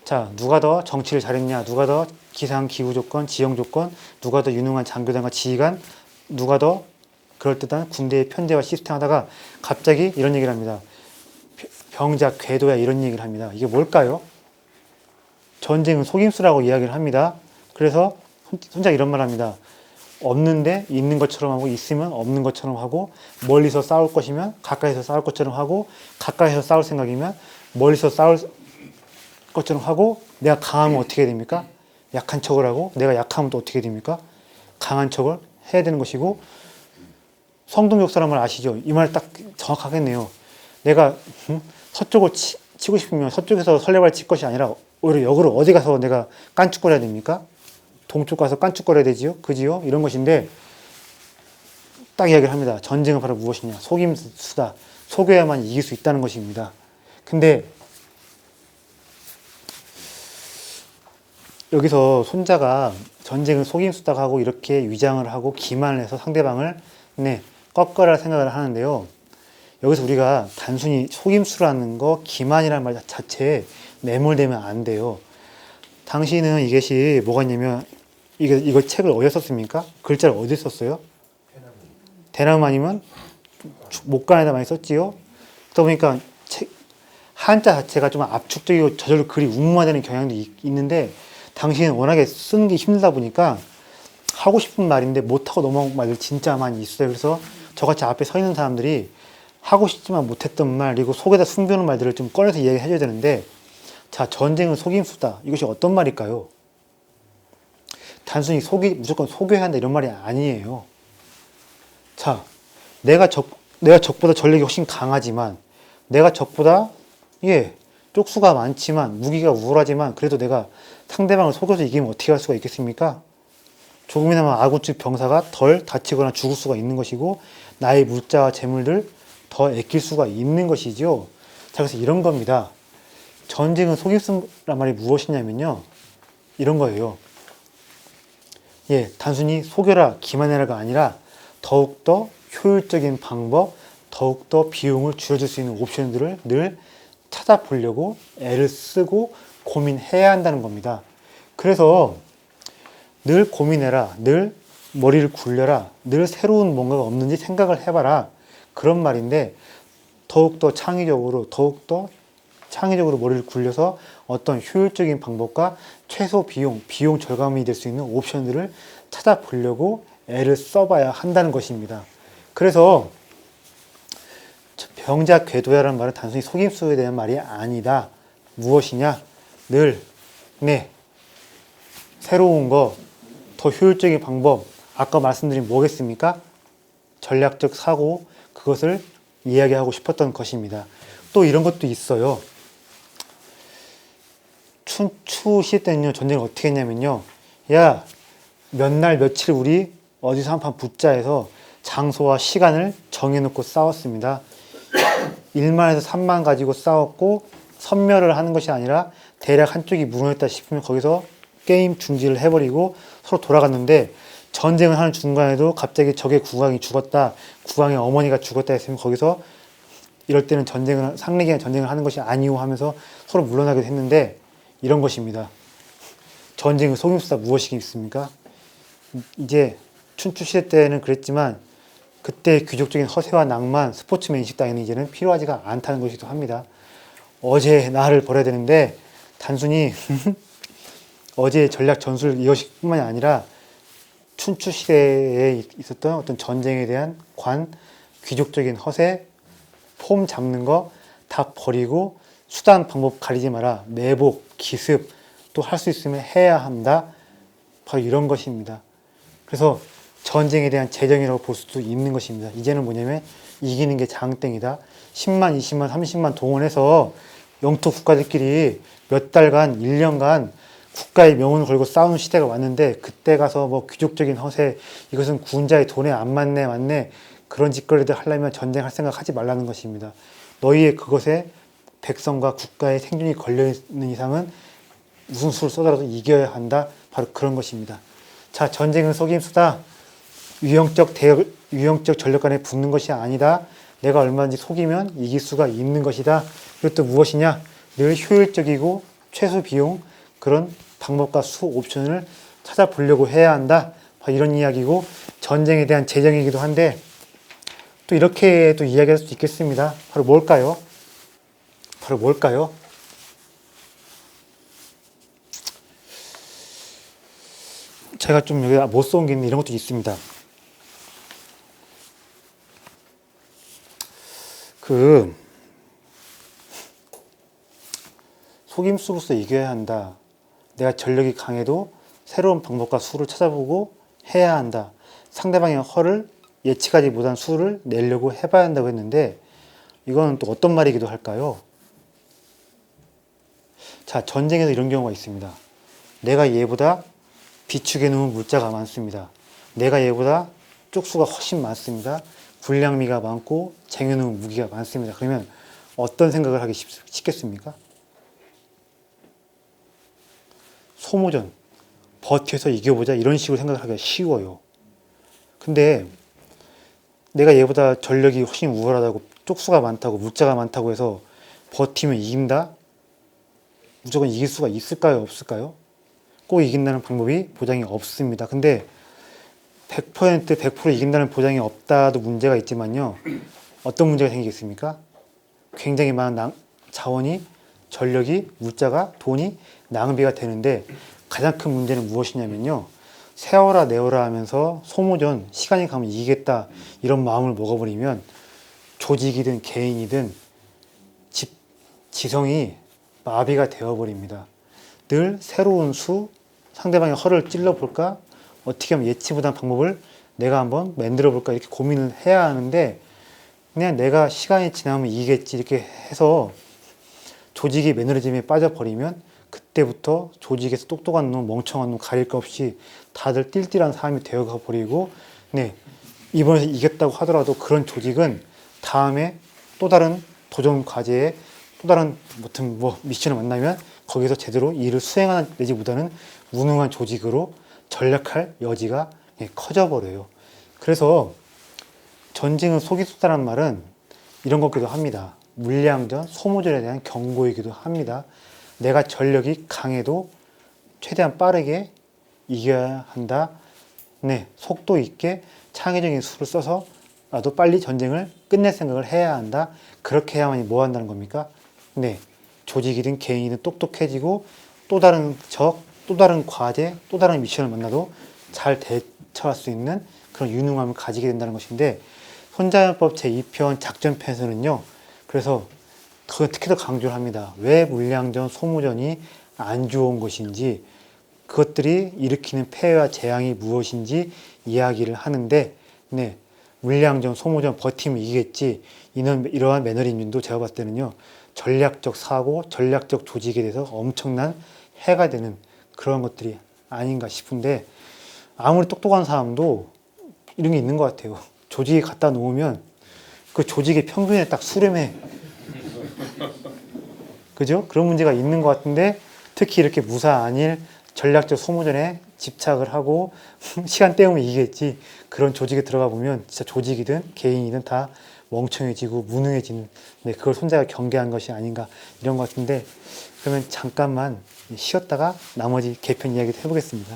자, 누가 더 정치를 잘했냐, 누가 더 기상 기후 조건, 지형 조건, 누가 더 유능한 장교단과 지휘관, 누가 더 그럴듯한 군대의 편제와 시스템 하다가 갑자기 이런 얘기를 합니다. 병자 궤도야 이런 얘기를 합니다. 이게 뭘까요? 전쟁은 속임수라고 이야기를 합니다. 그래서 손자가 이런 말을 합니다. 없는데 있는 것처럼 하고 있으면 없는 것처럼 하고 멀리서 싸울 것이면 가까이서 싸울 것처럼 하고 가까이서 싸울 생각이면 멀리서 싸울 것처럼 하고 내가 강하면 어떻게 됩니까? 약한 척을 하고 내가 약하면 또 어떻게 됩니까? 강한 척을 해야 되는 것이고 성동 역사란 말 아시죠? 이 말 딱 정확하겠네요. 내가 서쪽을 치고 싶으면 서쪽에서 설레발 칠 것이 아니라 오히려 역으로 어디 가서 내가 깐죽거려야 됩니까? 동쪽 가서 깐죽거려야 되지요? 그지요? 이런 것인데 딱 이야기를 합니다. 전쟁은 바로 무엇이냐? 속임수다. 속여야만 이길 수 있다는 것입니다. 근데 여기서 손자가 전쟁은 속임수다 하고 이렇게 위장을 하고 기만을 해서 상대방을 꺾으라 생각을 하는데요. 여기서 우리가 단순히 속임수라는 거, 기만이라는 말 자체에 매몰되면 안 돼요. 당시는 이것이 뭐가 있냐면 이거 책을 어디서 썼습니까? 글자를 어디서 썼어요? 대나무 아니면 목간에다 많이 썼지요. 그러다 보니까 한자 자체가 좀 압축적이고 저절로 글이 운무화되는 경향도 있는데 당신은 워낙에 쓰는 게 힘들다 보니까 하고 싶은 말인데 못하고 넘어간 말들 진짜 많이 있어요. 그래서 저같이 앞에 서 있는 사람들이 하고 싶지만 못했던 말, 그리고 속에다 숨겨놓은 말들을 좀 꺼내서 이야기해줘야 되는데, 자, 전쟁은 속임수다. 이것이 어떤 말일까요? 단순히 무조건 속여야 한다 이런 말이 아니에요. 자, 내가 적보다 전력이 훨씬 강하지만, 내가 적보다, 쪽수가 많지만, 무기가 우월하지만, 그래도 내가 상대방을 속여서 이기면 어떻게 할 수가 있겠습니까? 조금이나마 아군 측 병사가 덜 다치거나 죽을 수가 있는 것이고, 나의 물자와 재물들 더 아낄 수가 있는 것이죠. 자, 그래서 이런 겁니다. 전쟁은 속임수란 말이 무엇이냐면요. 이런 거예요. 단순히 속여라, 기만해라가 아니라 더욱더 효율적인 방법, 더욱더 비용을 줄여줄 수 있는 옵션들을 늘 찾아보려고 애를 쓰고 고민해야 한다는 겁니다. 그래서 늘 고민해라, 늘 머리를 굴려라, 늘 새로운 뭔가가 없는지 생각을 해봐라. 그런 말인데 더욱더 창의적으로 머리를 굴려서 어떤 효율적인 방법과 최소 비용 절감이 될 수 있는 옵션들을 찾아보려고 애를 써봐야 한다는 것입니다. 그래서 병자 궤도야라는 말은 단순히 속임수에 대한 말이 아니다. 무엇이냐? 늘 새로운 거, 더 효율적인 방법, 아까 말씀드린 뭐겠습니까? 전략적 사고, 그것을 이야기하고 싶었던 것입니다. 또 이런 것도 있어요. 춘추 시대 때는요, 전쟁을 어떻게 했냐면요. 야, 몇 날 며칠 우리 어디서 한판 붙자 해서 장소와 시간을 정해놓고 싸웠습니다. 1만에서 3만 가지고 싸웠고 섬멸을 하는 것이 아니라 대략 한쪽이 무너졌다 싶으면 거기서 게임 중지를 해버리고 서로 돌아갔는데, 전쟁을 하는 중간에도 갑자기 적의 국왕이 죽었다, 국왕의 어머니가 죽었다 했으면 거기서 이럴 때는 상례기간 전쟁을 하는 것이 아니오 하면서 서로 물러나기도 했는데, 이런 것입니다. 전쟁의 속임수다 무엇이겠습니까? 이제 춘추시대 때는 그랬지만 그때 귀족적인 허세와 낭만, 스포츠맨십 따위는 이제는 필요하지가 않다는 것이기도 합니다. 어제 나를 버려야 되는데 단순히 어제의 전략 전술 이것뿐만이 아니라 춘추시대에 있었던 어떤 전쟁에 대한 귀족적인 허세, 폼 잡는 거 다 버리고 수단 방법 가리지 마라. 매복, 기습 또 할 수 있으면 해야 한다. 바로 이런 것입니다. 그래서 전쟁에 대한 재정이라고 볼 수도 있는 것입니다. 이제는 뭐냐면 이기는 게 장땡이다. 10만, 20만, 30만 동원해서 영토 국가들끼리 몇 달간, 1년간 국가의 명운을 걸고 싸우는 시대가 왔는데, 그때 가서 뭐 귀족적인 허세, 이것은 군자의 돈에 안 맞네 그런 짓거리들 하려면 전쟁할 생각 하지 말라는 것입니다. 너희의 그것에 백성과 국가의 생존이 걸려있는 이상은 무슨 수를 쏟아라도 이겨야 한다. 바로 그런 것입니다. 자, 전쟁은 속임수다. 유형적 전력 간에 붙는 것이 아니다. 내가 얼마든지 속이면 이길 수가 있는 것이다. 이것도 무엇이냐? 늘 효율적이고 최소 비용, 그런 방법과 수 옵션을 찾아보려고 해야 한다. 바로 이런 이야기고, 전쟁에 대한 재정이기도 한데 또 이렇게 또 이야기할 수도 있겠습니다. 바로 뭘까요? 제가 좀 여기 못 써온 게 있는데 이런 것도 있습니다. 속임수로서 이겨야 한다. 내가 전력이 강해도 새로운 방법과 수를 찾아보고 해야 한다. 상대방의 허를 예측하지 못한 수를 내려고 해봐야 한다고 했는데, 이거는 또 어떤 말이기도 할까요? 자, 전쟁에서 이런 경우가 있습니다. 내가 얘보다 비축해 놓은 물자가 많습니다. 내가 얘보다 쪽수가 훨씬 많습니다. 군량미가 많고 쟁여놓은 무기가 많습니다. 그러면 어떤 생각을 하기 쉽겠습니까? 소모전, 버텨서 이겨보자 이런 식으로 생각을 하기가 쉬워요. 근데 내가 얘보다 전력이 훨씬 우월하다고, 쪽수가 많다고, 물자가 많다고 해서 버티면 이긴다? 무조건 이길 수가 있을까요? 없을까요? 꼭 이긴다는 방법이 보장이 없습니다. 근데 100% 이긴다는 보장이 없다도 문제가 있지만요. 어떤 문제가 생기겠습니까? 굉장히 많은 자원이 전력이 물자가 돈이 낭비가 되는데 가장 큰 문제는 무엇이냐면요. 세워라 내어라 하면서 소모전 시간이 가면 이기겠다 이런 마음을 먹어버리면 조직이든 개인이든 지성이 마비가 되어버립니다. 늘 새로운 수, 상대방의 허를 찔러볼까? 어떻게 하면 예치 못한 방법을 내가 한번 만들어 볼까? 이렇게 고민을 해야 하는데 그냥 내가 시간이 지나면 이기겠지 이렇게 해서 조직이 매너리즘에 빠져버리면 그때부터 조직에서 똑똑한 놈, 멍청한 놈 가릴 것 없이 다들 띨띨한 사람이 되어가 버리고 이번에 이겼다고 하더라도 그런 조직은 다음에 또 다른 도전 과제에 또 다른 미션을 만나면 거기서 제대로 일을 수행하는 내지보다는 무능한 조직으로 전락할 여지가 커져버려요. 그래서 전쟁은 속이 쏟다는 말은 이런 거기도 합니다. 물량전, 소모전에 대한 경고이기도 합니다. 내가 전력이 강해도 최대한 빠르게 이겨야 한다. 속도 있게 창의적인 수를 써서 나도 빨리 전쟁을 끝낼 생각을 해야 한다. 그렇게 해야만이 뭐 한다는 겁니까? 조직이든 개인이든 똑똑해지고 또 다른 적, 또 다른 과제, 또 다른 미션을 만나도 잘 대처할 수 있는 그런 유능함을 가지게 된다는 것인데 손자연법 제2편 작전편에서는요. 그래서 그걸 특히 더 강조를 합니다. 왜 물량전, 소모전이 안 좋은 것인지 그것들이 일으키는 폐해와 재앙이 무엇인지 이야기를 하는데 물량전, 소모전 버티면 이기겠지. 이러한 매너리즘도 제가 봤을 때는요. 전략적 사고, 전략적 조직에 대해서 엄청난 해가 되는 그런 것들이 아닌가 싶은데 아무리 똑똑한 사람도 이런 게 있는 것 같아요. 조직에 갖다 놓으면 그 조직의 평균에 딱 수렴해. 그죠? 그런 문제가 있는 것 같은데 특히 이렇게 무사안일 전략적 소모전에 집착을 하고 시간 때우면 이기겠지. 그런 조직에 들어가 보면 진짜 조직이든 개인이든 다 멍청해지고 무능해지는 그걸 손자가 경계한 것이 아닌가 이런 것 같은데 그러면 잠깐만 쉬었다가 나머지 개편 이야기도 해보겠습니다.